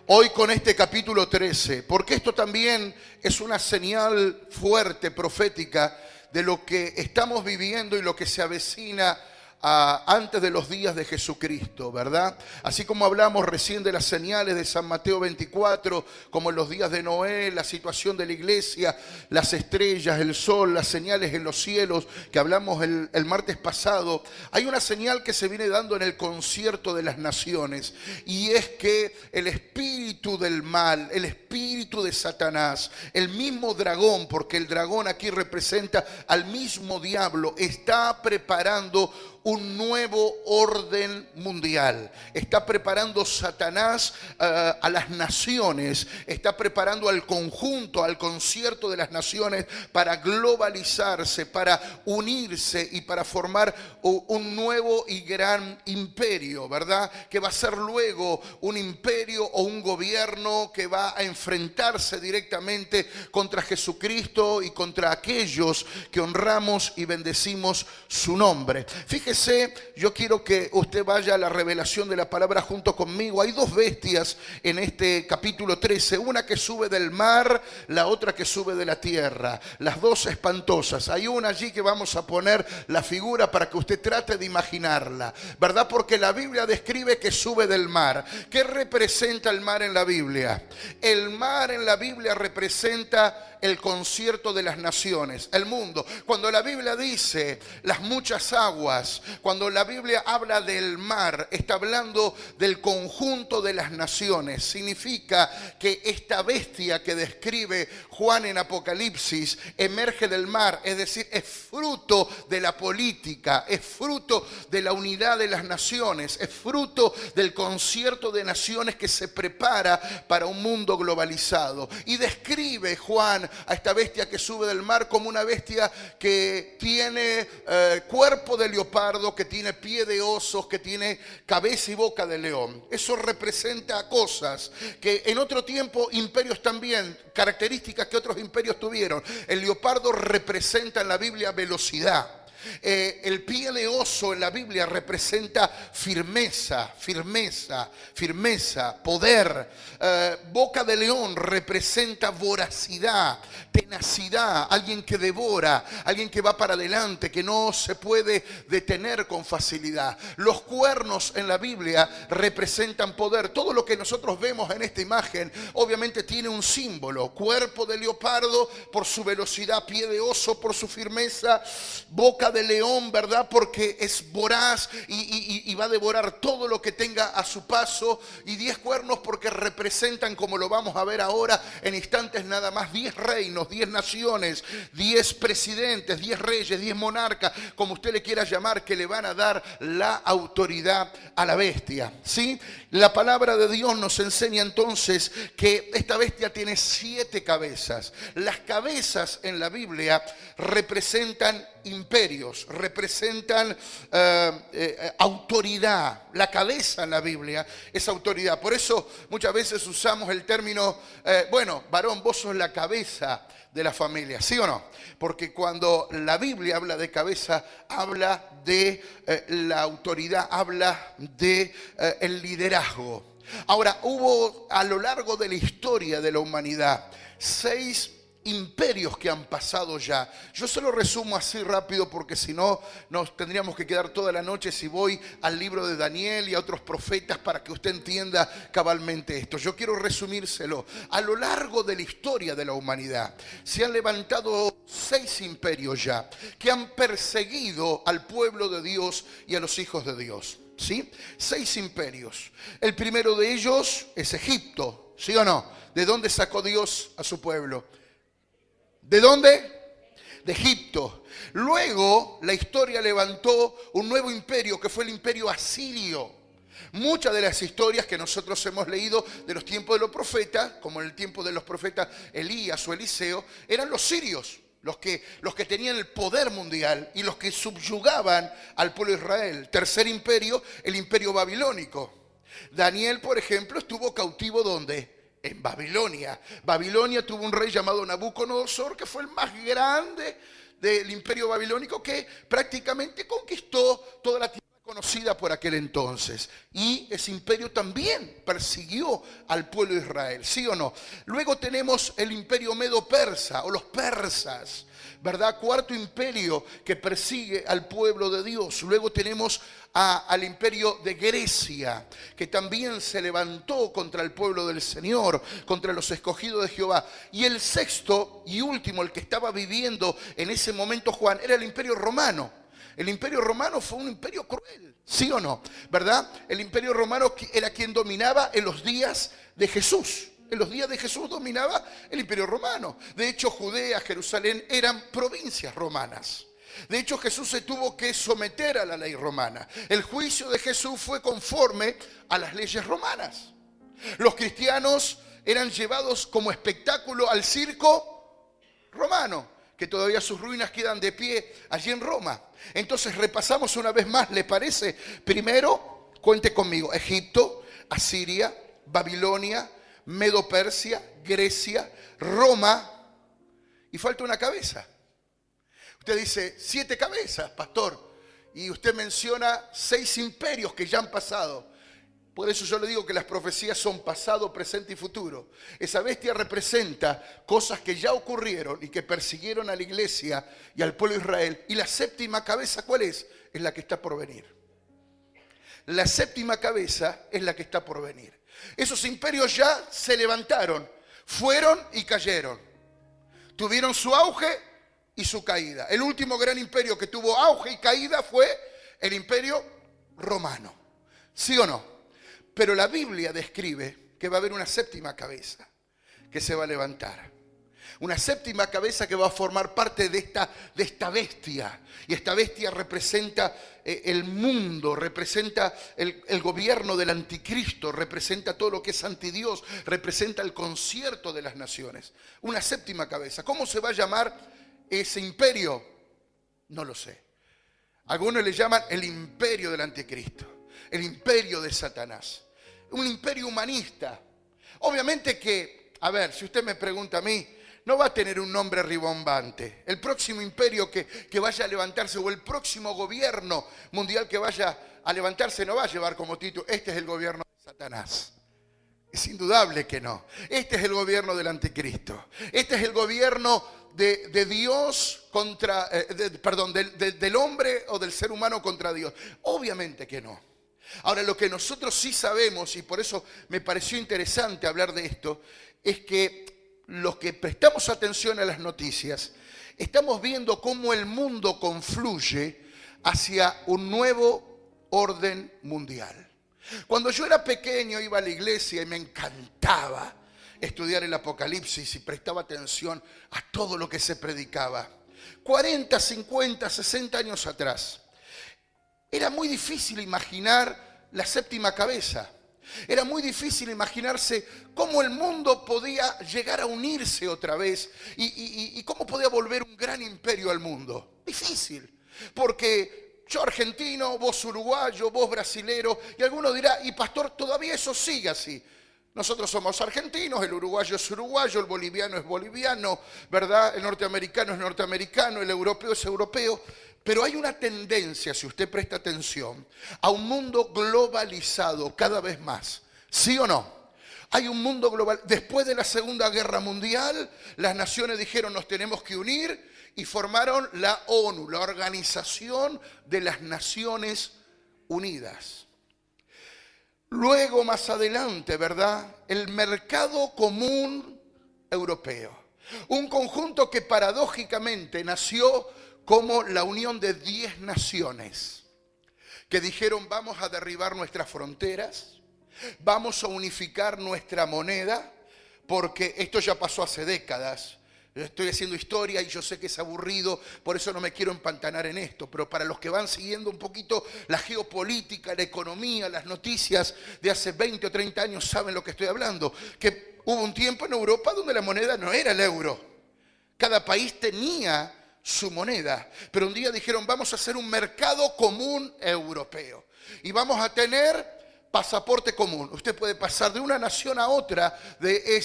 hoy con este capítulo 13? Porque esto también es una señal fuerte, profética, de lo que estamos viviendo y lo que se avecina antes de los días de Jesucristo, ¿verdad? Así como hablamos recién de las señales de San Mateo 24, como en los días de Noé, la situación de la iglesia, las estrellas, el sol, las señales en los cielos, que hablamos el martes pasado, hay una señal que se viene dando en el concierto de las naciones, y es que el espíritu del mal, el espíritu de Satanás, el mismo dragón, porque el dragón aquí representa al mismo diablo, está preparando un nuevo orden mundial. Está preparando Satanás a las naciones, está preparando al conjunto, al concierto de las naciones para globalizarse, para unirse y para formar un nuevo y gran imperio, ¿verdad? Que va a ser luego un imperio o un gobierno que va a enfrentarse directamente contra Jesucristo y contra aquellos que honramos y bendecimos su nombre. Fíjese, yo quiero que usted vaya a la revelación de la palabra junto conmigo. Hay 2 bestias en este capítulo 13, una que sube del mar, la otra que sube de la tierra, las 2 espantosas. Hay una allí que vamos a poner la figura para que usted trate de imaginarla, ¿verdad? Porque la Biblia describe que sube del mar. ¿Qué representa el mar en la Biblia? El mar en la Biblia representa el concierto de las naciones, el mundo. Cuando la Biblia dice las muchas aguas, cuando la Biblia habla del mar, está hablando del conjunto de las naciones. Significa que esta bestia que describe Juan en Apocalipsis emerge del mar, es decir, es fruto de la política, es fruto de la unidad de las naciones, es fruto del concierto de naciones que se prepara para un mundo globalizado. Y describe Juan a esta bestia que sube del mar como una bestia que tiene cuerpo de leopardo, que tiene pie de osos, que tiene cabeza y boca de león. Eso representa cosas que en otro tiempo imperios también, características que otros imperios tuvieron. El leopardo representa en la Biblia velocidad. El pie de oso en la Biblia representa firmeza, poder. Boca de león representa voracidad, tenacidad, alguien que devora, alguien que va para adelante, que no se puede detener con facilidad. Los cuernos en la Biblia representan poder. Todo lo que nosotros vemos en esta imagen obviamente tiene un símbolo: cuerpo de leopardo por su velocidad, pie de oso por su firmeza, boca cola de león, ¿verdad? Porque es voraz y va a devorar todo lo que tenga a su paso. Y 10 cuernos porque representan, como lo vamos a ver ahora en instantes nada más, 10 reinos, 10 naciones, 10 presidentes, 10 reyes, 10 monarcas, como usted le quiera llamar, que le van a dar la autoridad a la bestia, ¿sí? La palabra de Dios nos enseña entonces que esta bestia tiene 7 cabezas. Las cabezas en la Biblia representan imperios, representan autoridad. La cabeza en la Biblia es autoridad. Por eso muchas veces usamos el término, bueno, varón, vos sos la cabeza de la familia, ¿sí o no? Porque cuando la Biblia habla de cabeza, habla de la autoridad, habla de el liderazgo. Ahora, hubo a lo largo de la historia de la humanidad 6 imperios que han pasado ya. Yo se lo resumo así rápido porque si no nos tendríamos que quedar toda la noche si voy al libro de Daniel y a otros profetas para que usted entienda cabalmente esto. Yo quiero resumírselo. A lo largo de la historia de la humanidad se han levantado 6 imperios ya que han perseguido al pueblo de Dios y a los hijos de Dios. ¿Sí? 6 imperios. El primero de ellos es Egipto, ¿sí o no? ¿De dónde sacó Dios a su pueblo? ¿De dónde? De Egipto. Luego la historia levantó un nuevo imperio que fue el imperio asirio. Muchas de las historias que nosotros hemos leído de los tiempos de los profetas, como en el tiempo de los profetas Elías o Eliseo, eran los sirios. Los que tenían el poder mundial y los que subyugaban al pueblo de Israel. Tercer imperio, el imperio babilónico. Daniel, por ejemplo, estuvo cautivo ¿dónde? En Babilonia. Babilonia tuvo un rey llamado Nabucodonosor, que fue el más grande del imperio babilónico, que prácticamente conquistó toda la tierra conocida por aquel entonces. Y ese imperio también persiguió al pueblo de Israel, ¿sí o no? Luego tenemos el imperio medo-persa o los persas, ¿verdad? Cuarto imperio que persigue al pueblo de Dios. Luego tenemos al imperio de Grecia, que también se levantó contra el pueblo del Señor, contra los escogidos de Jehová. Y el sexto y último, el que estaba viviendo en ese momento Juan, era el imperio romano. El imperio romano fue un imperio cruel, ¿sí o no? ¿Verdad? El imperio romano era quien dominaba en los días de Jesús. En los días de Jesús dominaba el imperio romano. De hecho, Judea, Jerusalén eran provincias romanas. De hecho, Jesús se tuvo que someter a la ley romana. El juicio de Jesús fue conforme a las leyes romanas. Los cristianos eran llevados como espectáculo al circo romano, que todavía sus ruinas quedan de pie allí en Roma. Entonces repasamos una vez más, ¿le parece? Primero, cuente conmigo, Egipto, Asiria, Babilonia, Medo-Persia, Grecia, Roma, y falta una cabeza. Usted dice, 7 cabezas, pastor, y usted menciona 6 imperios que ya han pasado. Por eso yo le digo que las profecías son pasado, presente y futuro. Esa bestia representa cosas que ya ocurrieron y que persiguieron a la iglesia y al pueblo de Israel. Y la séptima cabeza, ¿cuál es? Es la que está por venir. La séptima cabeza es la que está por venir. Esos imperios ya se levantaron, fueron y cayeron. Tuvieron su auge y su caída. El último gran imperio que tuvo auge y caída fue el imperio romano. ¿Sí o no? Pero la Biblia describe que va a haber una séptima cabeza que se va a levantar. Una séptima cabeza que va a formar parte de esta bestia. Y esta bestia representa el mundo, representa el gobierno del anticristo, representa todo lo que es antidios, representa el concierto de las naciones. Una séptima cabeza. ¿Cómo se va a llamar ese imperio? No lo sé. Algunos le llaman el imperio del anticristo. El imperio de Satanás, un imperio humanista. Obviamente que, a ver, si usted me pregunta a mí, no va a tener un nombre ribombante. El próximo imperio que vaya a levantarse o el próximo gobierno mundial que vaya a levantarse no va a llevar como título, este es el gobierno de Satanás. Es indudable que no. Este es el gobierno del anticristo. Este es el gobierno de Dios contra, del hombre o del ser humano contra Dios. Obviamente que no. Ahora, lo que nosotros sí sabemos, y por eso me pareció interesante hablar de esto, es que los que prestamos atención a las noticias, estamos viendo cómo el mundo confluye hacia un nuevo orden mundial. Cuando yo era pequeño iba a la iglesia y me encantaba estudiar el Apocalipsis y prestaba atención a todo lo que se predicaba. 40, 50, 60 años atrás, era muy difícil imaginar la séptima cabeza. Era muy difícil imaginarse cómo el mundo podía llegar a unirse otra vez y cómo podía volver un gran imperio al mundo. Difícil, porque yo argentino, vos uruguayo, vos brasilero, y alguno dirá, y pastor, todavía eso sigue así. Nosotros somos argentinos, el uruguayo es uruguayo, el boliviano es boliviano, ¿verdad? El norteamericano es norteamericano, el europeo es europeo. Pero hay una tendencia, si usted presta atención, a un mundo globalizado cada vez más. ¿Sí o no? Hay un mundo global. Después de la Segunda Guerra Mundial, las naciones dijeron nos tenemos que unir y formaron la ONU, la Organización de las Naciones Unidas. Luego, más adelante, ¿verdad? El mercado común europeo. Un conjunto que paradójicamente nació como la unión de 10 naciones que dijeron vamos a derribar nuestras fronteras, vamos a unificar nuestra moneda, porque esto ya pasó hace décadas. Estoy haciendo historia y yo sé que es aburrido, por eso no me quiero empantanar en esto, pero para los que van siguiendo un poquito la geopolítica, la economía, las noticias de hace 20 o 30 años saben lo que estoy hablando, que hubo un tiempo en Europa donde la moneda no era el euro. Cada país tenía su moneda, pero un día dijeron vamos a hacer un mercado común europeo y vamos a tener pasaporte común. Usted puede pasar de una nación a otra de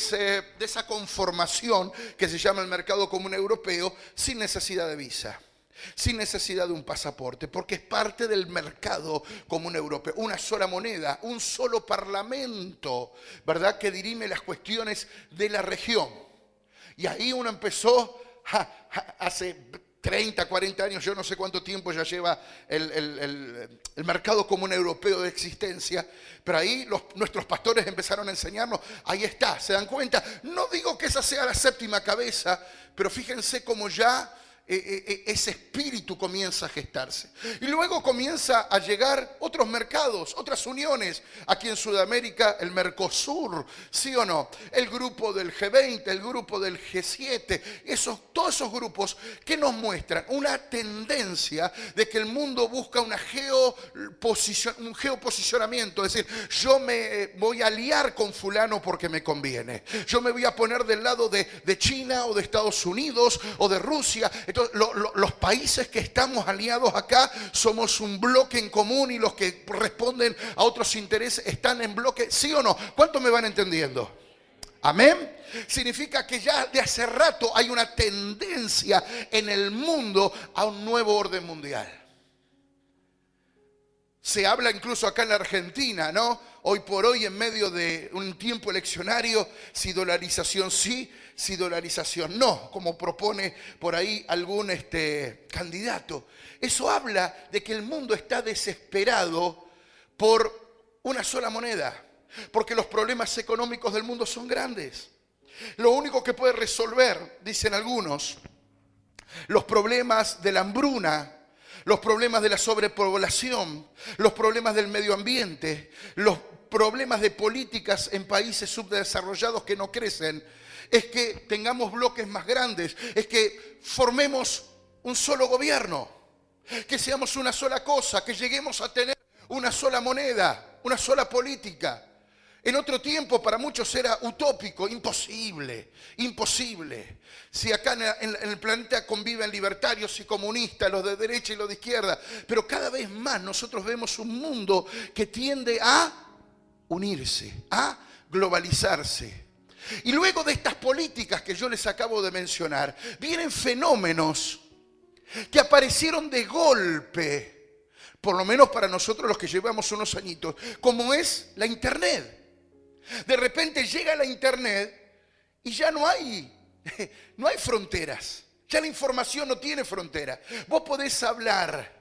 esa conformación que se llama el mercado común europeo sin necesidad de visa, sin necesidad de un pasaporte, porque es parte del mercado común europeo. Una sola moneda, un solo parlamento, ¿verdad?, que dirime las cuestiones de la región. Y ahí uno empezó hace 30, 40 años, yo no sé cuánto tiempo ya lleva el mercado común europeo de existencia, pero ahí nuestros pastores empezaron a enseñarnos, ahí está, ¿se dan cuenta? No digo que esa sea la séptima cabeza, pero fíjense cómo ya ese espíritu comienza a gestarse. Y luego comienza a llegar otros mercados, otras uniones. Aquí en Sudamérica el Mercosur, ¿sí o no? El grupo del G20, el grupo del G7, todos esos grupos que nos muestran una tendencia de que el mundo busca un geoposicionamiento. Es decir, yo me voy a aliar con fulano porque me conviene. Yo me voy a poner del lado de China o de Estados Unidos o de Rusia. Entonces, los países que estamos aliados acá somos un bloque en común y los que responden a otros intereses están en bloque, ¿sí o no? ¿Cuánto me van entendiendo? ¿Amén? Significa que ya de hace rato hay una tendencia en el mundo a un nuevo orden mundial. Se habla incluso acá en la Argentina, ¿no? Hoy por hoy, en medio de un tiempo eleccionario, si dolarización sí, si dolarización no, como propone por ahí algún candidato. Eso habla de que el mundo está desesperado por una sola moneda, porque los problemas económicos del mundo son grandes. Lo único que puede resolver, dicen algunos, los problemas de la hambruna, los problemas de la sobrepoblación, los problemas del medio ambiente, los problemas de políticas en países subdesarrollados que no crecen, es que tengamos bloques más grandes, es que formemos un solo gobierno, que seamos una sola cosa, que lleguemos a tener una sola moneda, una sola política. En otro tiempo para muchos era utópico, imposible, imposible. Si acá en el planeta conviven libertarios y comunistas, los de derecha y los de izquierda, pero cada vez más nosotros vemos un mundo que tiende a unirse, a globalizarse. Y luego de estas políticas que yo les acabo de mencionar, vienen fenómenos que aparecieron de golpe, por lo menos para nosotros los que llevamos unos añitos, como es la Internet. De repente llega la Internet y ya no hay fronteras. Ya la información no tiene frontera. Vos podés hablar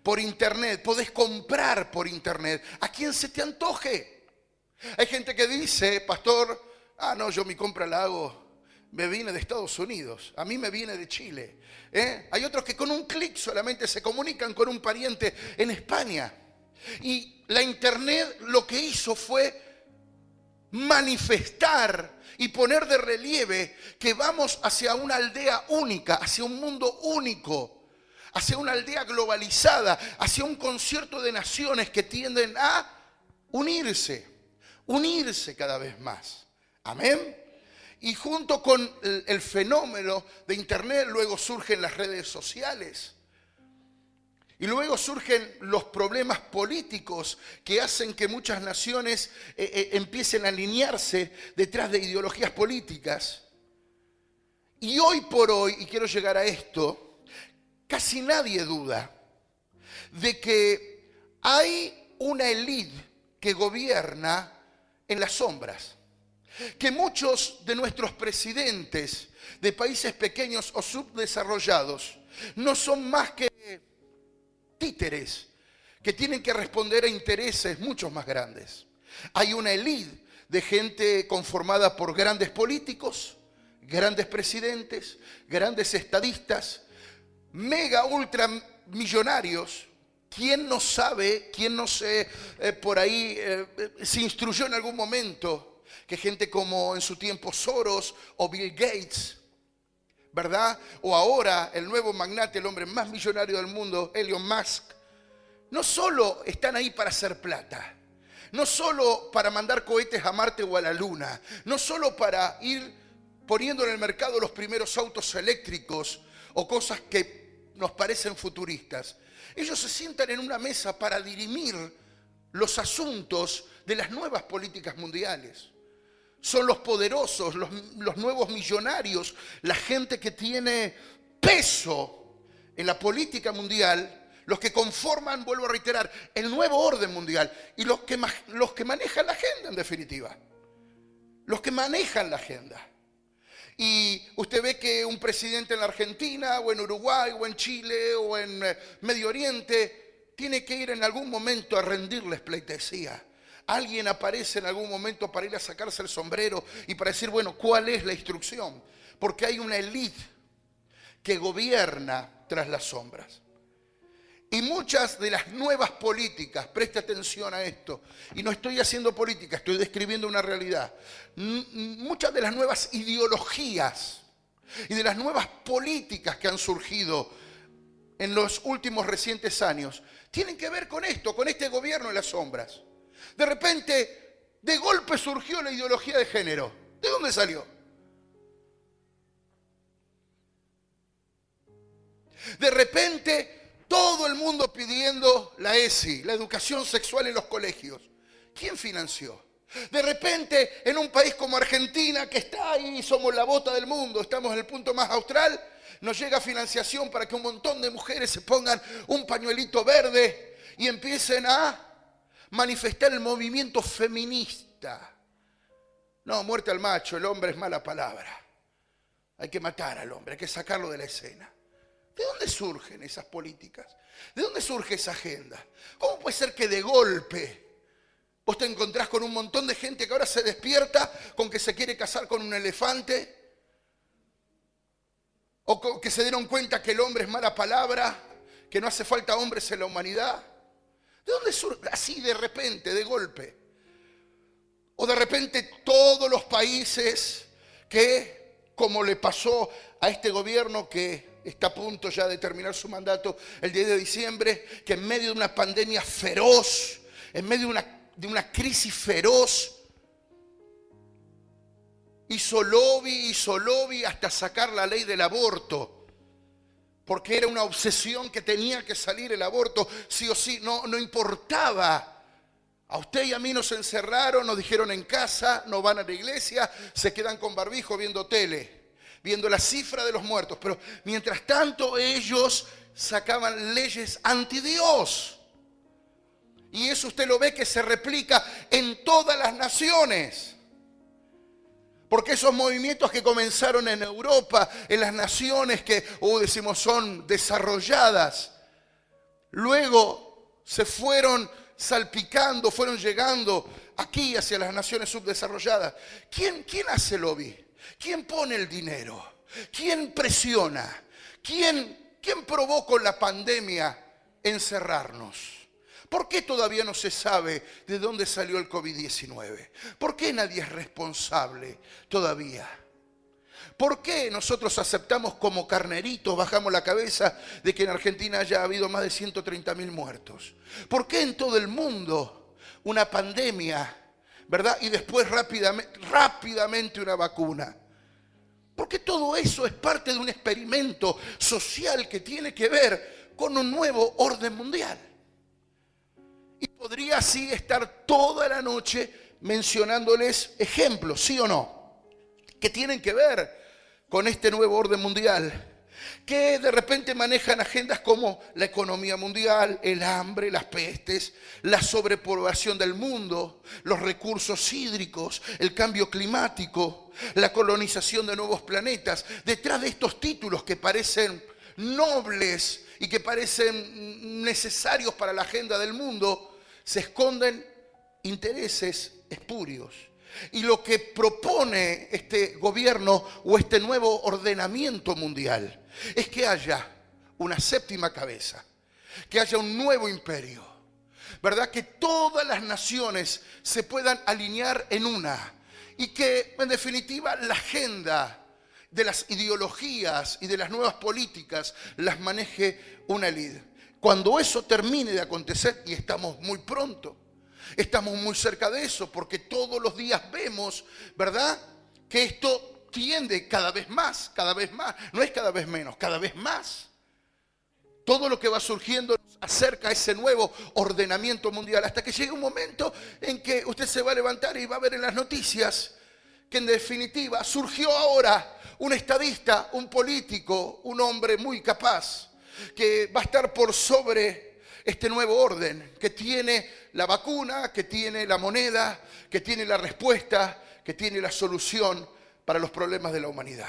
por Internet, podés comprar por Internet a quien se te antoje. Hay gente que dice, pastor, no, yo mi compra la hago me viene de Estados Unidos, a mí me viene de Chile. Hay otros que con un clic solamente se comunican con un pariente en España. Y la internet lo que hizo fue manifestar y poner de relieve que vamos hacia una aldea única, hacia un mundo único, hacia una aldea globalizada, hacia un concierto de naciones que tienden a unirse cada vez más. Amén. Y junto con el fenómeno de internet luego surgen las redes sociales. Y luego surgen los problemas políticos que hacen que muchas naciones empiecen a alinearse detrás de ideologías políticas. Y hoy por hoy, y quiero llegar a esto, casi nadie duda de que hay una élite que gobierna en las sombras. Que muchos de nuestros presidentes de países pequeños o subdesarrollados no son más que títeres que tienen que responder a intereses mucho más grandes. Hay una élite de gente conformada por grandes políticos, grandes presidentes, grandes estadistas, mega ultra millonarios. ¿Quién no sabe, quién no se por ahí se instruyó en algún momento que gente como en su tiempo Soros o Bill Gates, ¿verdad? O ahora el nuevo magnate, el hombre más millonario del mundo, Elon Musk, no solo están ahí para hacer plata, no solo para mandar cohetes a Marte o a la Luna, no solo para ir poniendo en el mercado los primeros autos eléctricos o cosas que nos parecen futuristas. Ellos se sientan en una mesa para dirimir los asuntos de las nuevas políticas mundiales. Son los poderosos, los nuevos millonarios, la gente que tiene peso en la política mundial, los que conforman, vuelvo a reiterar, el nuevo orden mundial y los que manejan la agenda en definitiva. Los que manejan la agenda. Y usted ve que un presidente en la Argentina o en Uruguay o en Chile o en Medio Oriente tiene que ir en algún momento a rendirles pleitesía. Alguien aparece en algún momento para ir a sacarse el sombrero y para decir, bueno, ¿cuál es la instrucción? Porque hay una élite que gobierna tras las sombras. Y muchas de las nuevas políticas, preste atención a esto, y no estoy haciendo política, estoy describiendo una realidad. Muchas de las nuevas ideologías y de las nuevas políticas que han surgido en los últimos recientes años tienen que ver con esto, con este gobierno en las sombras. De repente, de golpe surgió la ideología de género. ¿De dónde salió? De repente, todo el mundo pidiendo la ESI, la educación sexual en los colegios. ¿Quién financió? De repente, en un país como Argentina, que está ahí, somos la bota del mundo, estamos en el punto más austral, nos llega financiación para que un montón de mujeres se pongan un pañuelito verde y empiecen a manifestar el movimiento feminista. No, muerte al macho, el hombre es mala palabra. Hay que matar al hombre, hay que sacarlo de la escena. ¿De dónde surgen esas políticas? ¿De dónde surge esa agenda? ¿Cómo puede ser que de golpe vos te encontrás con un montón de gente que ahora se despierta con que se quiere casar con un elefante? ¿O que se dieron cuenta que el hombre es mala palabra, que no hace falta hombres en la humanidad? ¿De dónde surge? Así de repente, de golpe. O de repente todos los países que, como le pasó a este gobierno que está a punto ya de terminar su mandato el 10 de diciembre, que en medio de una pandemia feroz, en medio de una crisis feroz, hizo lobby hasta sacar la ley del aborto. Porque era una obsesión que tenía que salir el aborto, sí o sí, no importaba. A usted y a mí nos encerraron, nos dijeron en casa, no van a la iglesia, se quedan con barbijo viendo tele, viendo la cifra de los muertos. Pero mientras tanto ellos sacaban leyes anti Dios. Y eso usted lo ve que se replica en todas las naciones. Porque esos movimientos que comenzaron en Europa, en las naciones que, decimos, son desarrolladas, luego se fueron salpicando, fueron llegando aquí hacia las naciones subdesarrolladas. ¿Quién hace lobby? ¿Quién pone el dinero? ¿Quién presiona? ¿Quién probó con la pandemia encerrarnos? ¿Por qué todavía no se sabe de dónde salió el COVID-19? ¿Por qué nadie es responsable todavía? ¿Por qué nosotros aceptamos como carneritos, bajamos la cabeza de que en Argentina haya habido más de 130.000 muertos? ¿Por qué en todo el mundo una pandemia, verdad? Y después rápidamente una vacuna. Porque todo eso es parte de un experimento social que tiene que ver con un nuevo orden mundial. Y podría así estar toda la noche mencionándoles ejemplos, ¿sí o no? Que tienen que ver con este nuevo orden mundial. Que de repente manejan agendas como la economía mundial, el hambre, las pestes, la sobrepoblación del mundo, los recursos hídricos, el cambio climático, la colonización de nuevos planetas. Detrás de estos títulos que parecen nobles y que parecen necesarios para la agenda del mundo, se esconden intereses espurios. Y lo que propone este gobierno o este nuevo ordenamiento mundial es que haya una séptima cabeza, que haya un nuevo imperio, ¿verdad? Que todas las naciones se puedan alinear en una y que, en definitiva, la agenda de las ideologías y de las nuevas políticas las maneje una élite. Cuando eso termine de acontecer, y estamos muy pronto, estamos muy cerca de eso, porque todos los días vemos, ¿verdad?, que esto tiende cada vez más, no es cada vez menos, cada vez más. Todo lo que va surgiendo nos acerca a ese nuevo ordenamiento mundial, hasta que llegue un momento en que usted se va a levantar y va a ver en las noticias que en definitiva surgió ahora un estadista, un político, un hombre muy capaz, que va a estar por sobre este nuevo orden, que tiene la vacuna, que tiene la moneda, que tiene la respuesta, que tiene la solución para los problemas de la humanidad.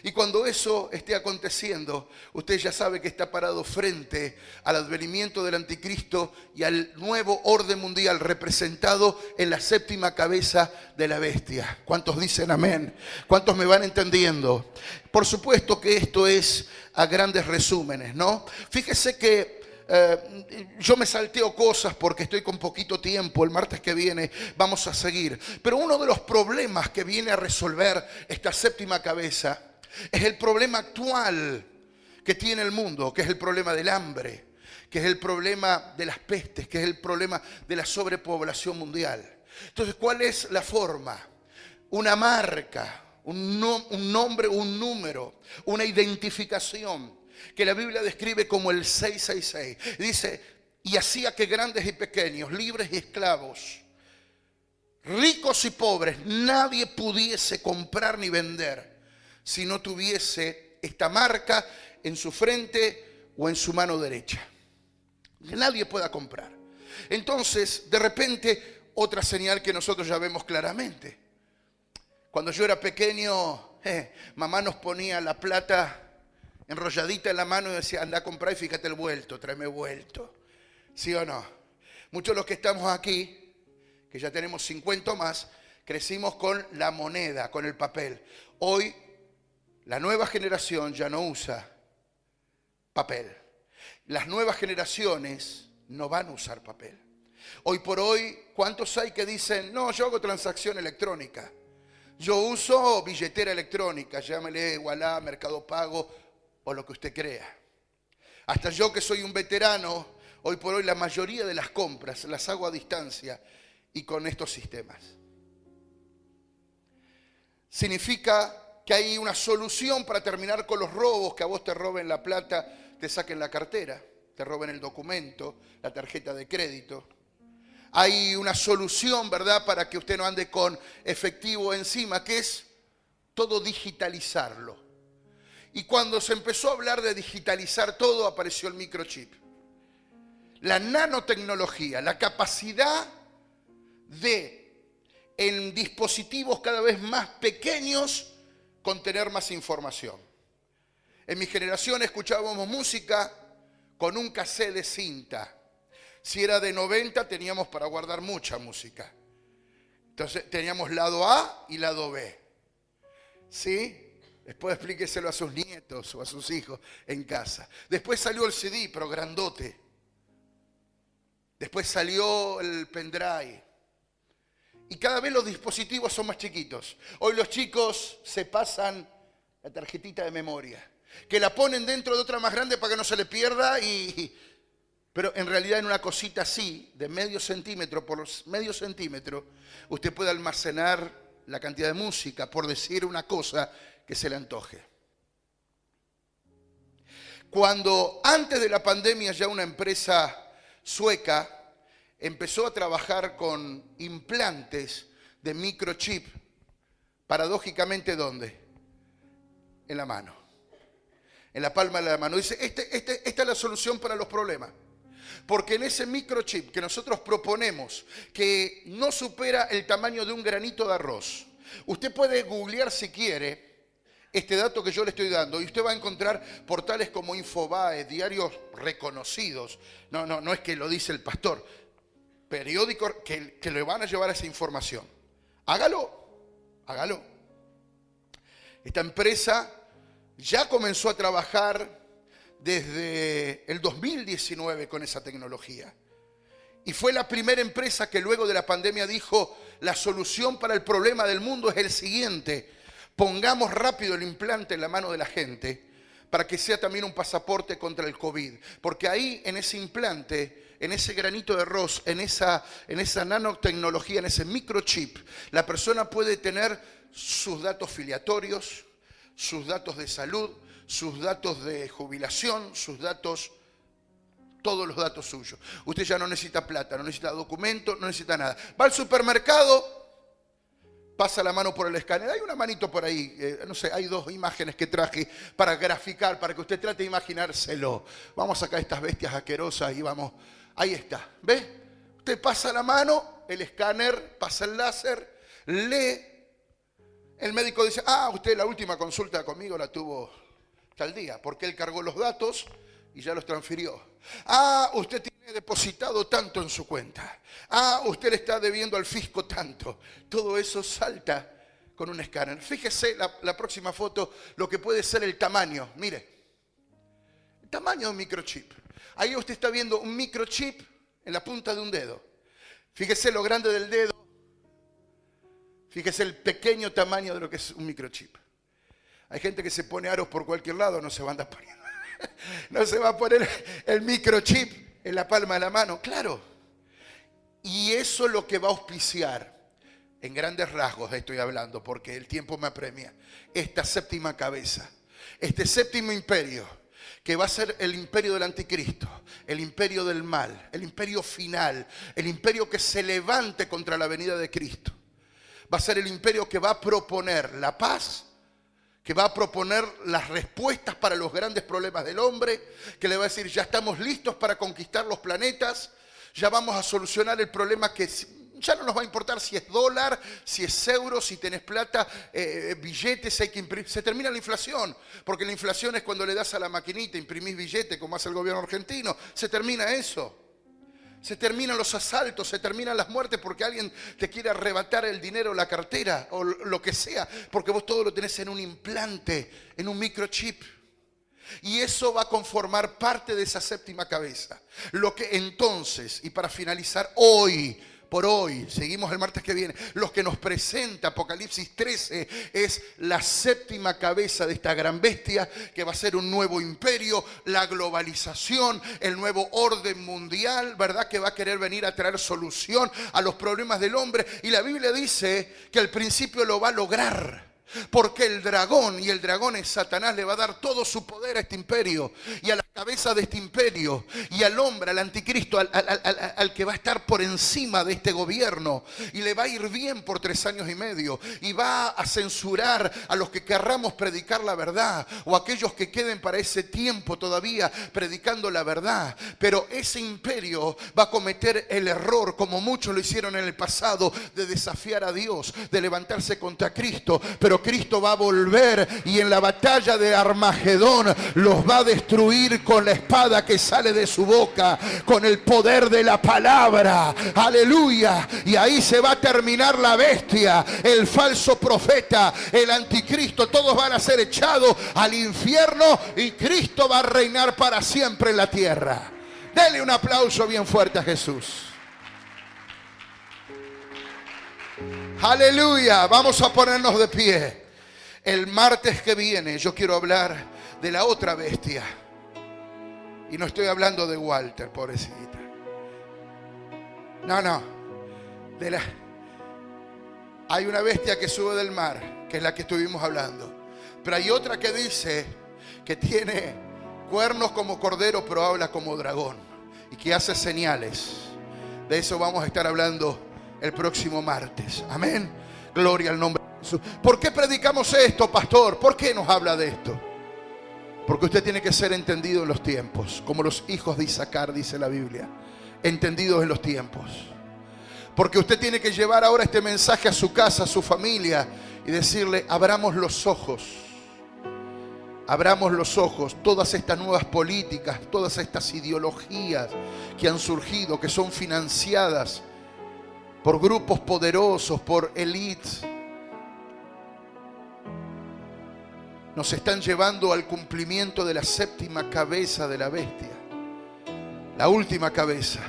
Y cuando eso esté aconteciendo, usted ya sabe que está parado frente al advenimiento del anticristo y al nuevo orden mundial representado en la séptima cabeza de la bestia. ¿Cuántos dicen amén? ¿Cuántos me van entendiendo? Por supuesto que esto es a grandes resúmenes, ¿no? Fíjese que yo me salteo cosas porque estoy con poquito tiempo. El martes que viene vamos a seguir. Pero uno de los problemas que viene a resolver esta séptima cabeza es el problema actual que tiene el mundo, que es el problema del hambre, que es el problema de las pestes, que es el problema de la sobrepoblación mundial. Entonces, ¿cuál es la forma? Una marca, un nombre, un número, una identificación que la Biblia describe como el 666. Dice, y hacía que grandes y pequeños, libres y esclavos, ricos y pobres, nadie pudiese comprar ni vender si no tuviese esta marca en su frente o en su mano derecha. Que nadie pueda comprar. Entonces, de repente, otra señal que nosotros ya vemos claramente. Cuando yo era pequeño, mamá nos ponía la plata enrolladita en la mano y decía, anda a comprar y fíjate el vuelto, tráeme vuelto. ¿Sí o no? Muchos de los que estamos aquí, que ya tenemos 50 más, crecimos con la moneda, con el papel. Hoy la nueva generación ya no usa papel. Las nuevas generaciones no van a usar papel. Hoy por hoy, ¿cuántos hay que dicen, no, yo hago transacción electrónica? Yo uso billetera electrónica, llámele Wallah, Mercado Pago o lo que usted crea. Hasta yo que soy un veterano, hoy por hoy la mayoría de las compras las hago a distancia y con estos sistemas. Significa que hay una solución para terminar con los robos, que a vos te roben la plata, te saquen la cartera, te roben el documento, la tarjeta de crédito. Hay una solución, ¿verdad?, para que usted no ande con efectivo encima, que es todo digitalizarlo. Y cuando se empezó a hablar de digitalizar todo, apareció el microchip. La nanotecnología, la capacidad de, en dispositivos cada vez más pequeños, contener más información. En mi generación escuchábamos música con un cassette de cinta. Si era de 90 teníamos para guardar mucha música. Entonces teníamos lado A y lado B. ¿Sí? Después explíqueselo a sus nietos o a sus hijos en casa. Después salió el CD, pero grandote. Después salió el pendrive. Y cada vez los dispositivos son más chiquitos. Hoy los chicos se pasan la tarjetita de memoria, que la ponen dentro de otra más grande para que no se le pierda, pero en realidad en una cosita así, de medio centímetro por medio centímetro, usted puede almacenar la cantidad de música, por decir una cosa que se le antoje. Cuando antes de la pandemia ya una empresa sueca empezó a trabajar con implantes de microchip, paradójicamente, ¿dónde? En la mano, en la palma de la mano. Dice, esta es la solución para los problemas. Porque en ese microchip que nosotros proponemos, que no supera el tamaño de un granito de arroz, usted puede googlear si quiere este dato que yo le estoy dando y usted va a encontrar portales como Infobae, diarios reconocidos. No es que lo dice el pastor, periódicos que le van a llevar esa información. Hágalo. Esta empresa ya comenzó a trabajar desde el 2019 con esa tecnología. Y fue la primera empresa que luego de la pandemia dijo, la solución para el problema del mundo es el siguiente: pongamos rápido el implante en la mano de la gente para que sea también un pasaporte contra el COVID. Porque ahí, en ese implante, en ese granito de arroz, en esa nanotecnología, en ese microchip, la persona puede tener sus datos filiatorios, sus datos de salud, sus datos de jubilación, sus datos, todos los datos suyos. Usted ya no necesita plata, no necesita documento, no necesita nada. Va al supermercado, pasa la mano por el escáner. Hay una manito por ahí, no sé, hay dos imágenes que traje para graficar, para que usted trate de imaginárselo. Vamos a sacar estas bestias asquerosas y vamos, ahí está, ¿ve? Usted pasa la mano, el escáner, pasa el láser, lee. El médico dice, usted la última consulta conmigo la tuvo tal día, porque él cargó los datos y ya los transfirió. Usted tiene depositado tanto en su cuenta. Usted le está debiendo al fisco tanto. Todo eso salta con un escáner. Fíjese la próxima foto, lo que puede ser el tamaño. Mire, el tamaño de un microchip. Ahí usted está viendo un microchip en la punta de un dedo. Fíjese lo grande del dedo. Fíjese el pequeño tamaño de lo que es un microchip. Hay gente que se pone aros por cualquier lado, no se va a andar poniendo. No se va a poner el microchip en la palma de la mano, claro. Y eso es lo que va a auspiciar, en grandes rasgos estoy hablando, porque el tiempo me apremia, esta séptima cabeza, este séptimo imperio, que va a ser el imperio del anticristo, el imperio del mal, el imperio final, el imperio que se levante contra la venida de Cristo. Va a ser el imperio que va a proponer la paz, que va a proponer las respuestas para los grandes problemas del hombre, que le va a decir, ya estamos listos para conquistar los planetas, ya vamos a solucionar el problema que ya no nos va a importar si es dólar, si es euro, si tenés plata, billetes, hay que imprimir. Se termina la inflación, porque la inflación es cuando le das a la maquinita, imprimís billetes como hace el gobierno argentino, se termina eso. Se terminan los asaltos, se terminan las muertes porque alguien te quiere arrebatar el dinero, la cartera o lo que sea, porque vos todo lo tenés en un implante, en un microchip. Y eso va a conformar parte de esa séptima cabeza. Lo que entonces, y para finalizar hoy, por hoy, seguimos el martes que viene, lo que nos presenta Apocalipsis 13 es la séptima cabeza de esta gran bestia, que va a ser un nuevo imperio, la globalización, el nuevo orden mundial, ¿verdad? Que va a querer venir a traer solución a los problemas del hombre. Y la Biblia dice que al principio lo va a lograr. Porque el dragón, y el dragón es Satanás, le va a dar todo su poder a este imperio y a la cabeza de este imperio y al hombre, al anticristo, al que va a estar por encima de este gobierno, y le va a ir bien por 3 años y medio y va a censurar a los que querramos predicar la verdad o aquellos que queden para ese tiempo todavía predicando la verdad. Pero ese imperio va a cometer el error, como muchos lo hicieron en el pasado, de desafiar a Dios, de levantarse contra Cristo. Pero pero Cristo va a volver y en la batalla de Armagedón los va a destruir con la espada que sale de su boca, con el poder de la palabra. Aleluya. Y ahí se va a terminar la bestia, el falso profeta, el anticristo. Todos van a ser echados al infierno y Cristo va a reinar para siempre en la tierra. Dele un aplauso bien fuerte a Jesús. Aleluya. Vamos a ponernos de pie. El martes que viene yo quiero hablar de la otra bestia. Y no estoy hablando de Walter, pobrecita. No. Hay una bestia que sube del mar, que es la que estuvimos hablando. Pero hay otra que dice que tiene cuernos como cordero, pero habla como dragón. Y que hace señales. De eso vamos a estar hablando el próximo martes. Amén. Gloria al nombre de Jesús. ¿Por qué predicamos esto, pastor? ¿Por qué nos habla de esto? Porque usted tiene que ser entendido en los tiempos, como los hijos de Isaacar, dice la Biblia. Entendidos en los tiempos. Porque usted tiene que llevar ahora este mensaje a su casa, a su familia, y decirle: abramos los ojos. Abramos los ojos. Todas estas nuevas políticas, todas estas ideologías que han surgido, que son financiadas por grupos poderosos, por élites, nos están llevando al cumplimiento de la séptima cabeza de la bestia. La última cabeza.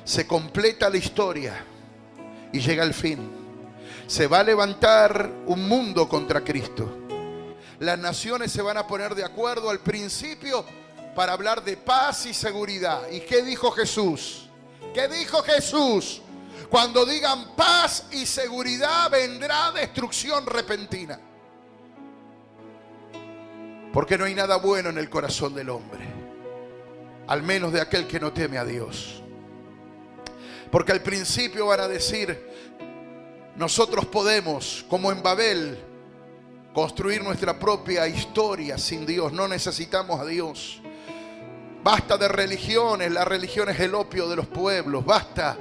Se completa la historia y llega el fin. Se va a levantar un mundo contra Cristo. Las naciones se van a poner de acuerdo al principio para hablar de paz y seguridad. ¿Y qué dijo Jesús? ¿Qué dijo Jesús? Cuando digan paz y seguridad, vendrá destrucción repentina. Porque no hay nada bueno en el corazón del hombre, al menos de aquel que no teme a Dios. Porque al principio van a decir: nosotros podemos, como en Babel, construir nuestra propia historia sin Dios. No necesitamos a Dios. Basta de religiones. La religión es el opio de los pueblos. Basta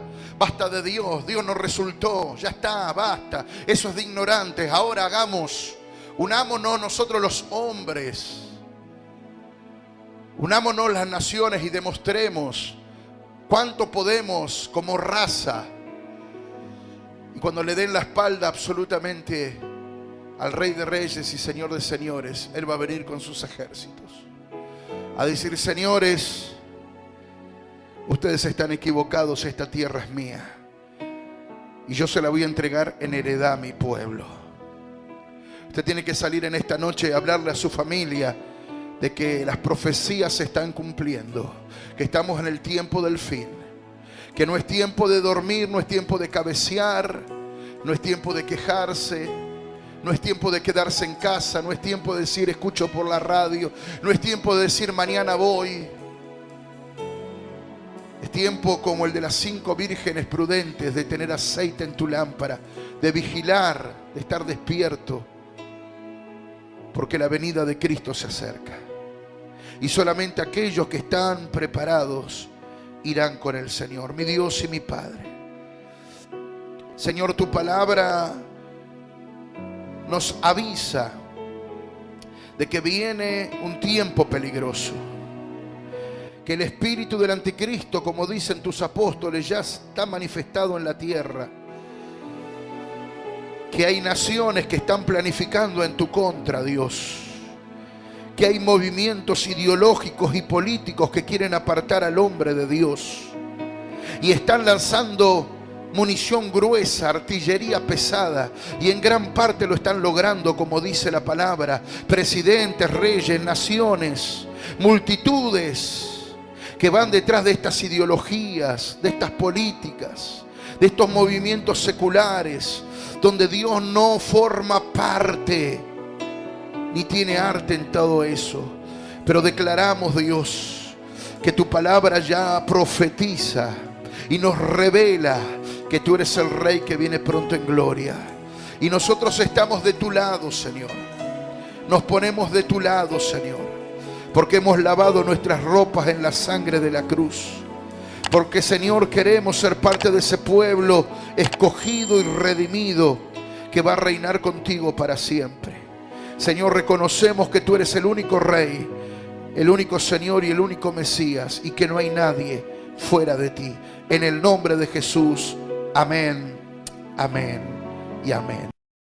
de Dios. Dios nos resultó. Ya está, basta. Eso es de ignorantes. Ahora unámonos nosotros los hombres. Unámonos las naciones y demostremos cuánto podemos como raza. Y cuando le den la espalda absolutamente al Rey de Reyes y Señor de Señores, Él va a venir con sus ejércitos a decir: señores, ustedes están equivocados, esta tierra es mía y yo se la voy a entregar en heredad a mi pueblo. Usted tiene que salir en esta noche a hablarle a su familia de que las profecías se están cumpliendo, que estamos en el tiempo del fin, que no es tiempo de dormir, no es tiempo de cabecear, no es tiempo de quejarse, no es tiempo de quedarse en casa, no es tiempo de decir escucho por la radio, no es tiempo de decir mañana voy. Es tiempo como el de las 5 vírgenes prudentes, de tener aceite en tu lámpara, de vigilar, de estar despierto, porque la venida de Cristo se acerca. Y solamente aquellos que están preparados irán con el Señor. Mi Dios y mi Padre, Señor, tu palabra nos avisa de que viene un tiempo peligroso, que el espíritu del anticristo, como dicen tus apóstoles, ya está manifestado en la tierra, que hay naciones que están planificando en tu contra, Dios, que hay movimientos ideológicos y políticos que quieren apartar al hombre de Dios y están lanzando munición gruesa, artillería pesada, y en gran parte lo están logrando, como dice la palabra. Presidentes, reyes, naciones, multitudes que van detrás de estas ideologías, de estas políticas, de estos movimientos seculares, donde Dios no forma parte ni tiene arte en todo eso. Pero declaramos, Dios, que tu palabra ya profetiza y nos revela que tú eres el Rey que viene pronto en gloria. Y nosotros estamos de tu lado, Señor. Nos ponemos de tu lado, Señor, porque hemos lavado nuestras ropas en la sangre de la cruz. Porque, Señor, queremos ser parte de ese pueblo escogido y redimido, que va a reinar contigo para siempre. Señor, reconocemos que tú eres el único Rey, el único Señor y el único Mesías, y que no hay nadie fuera de ti. En el nombre de Jesús, amén, amén y amén.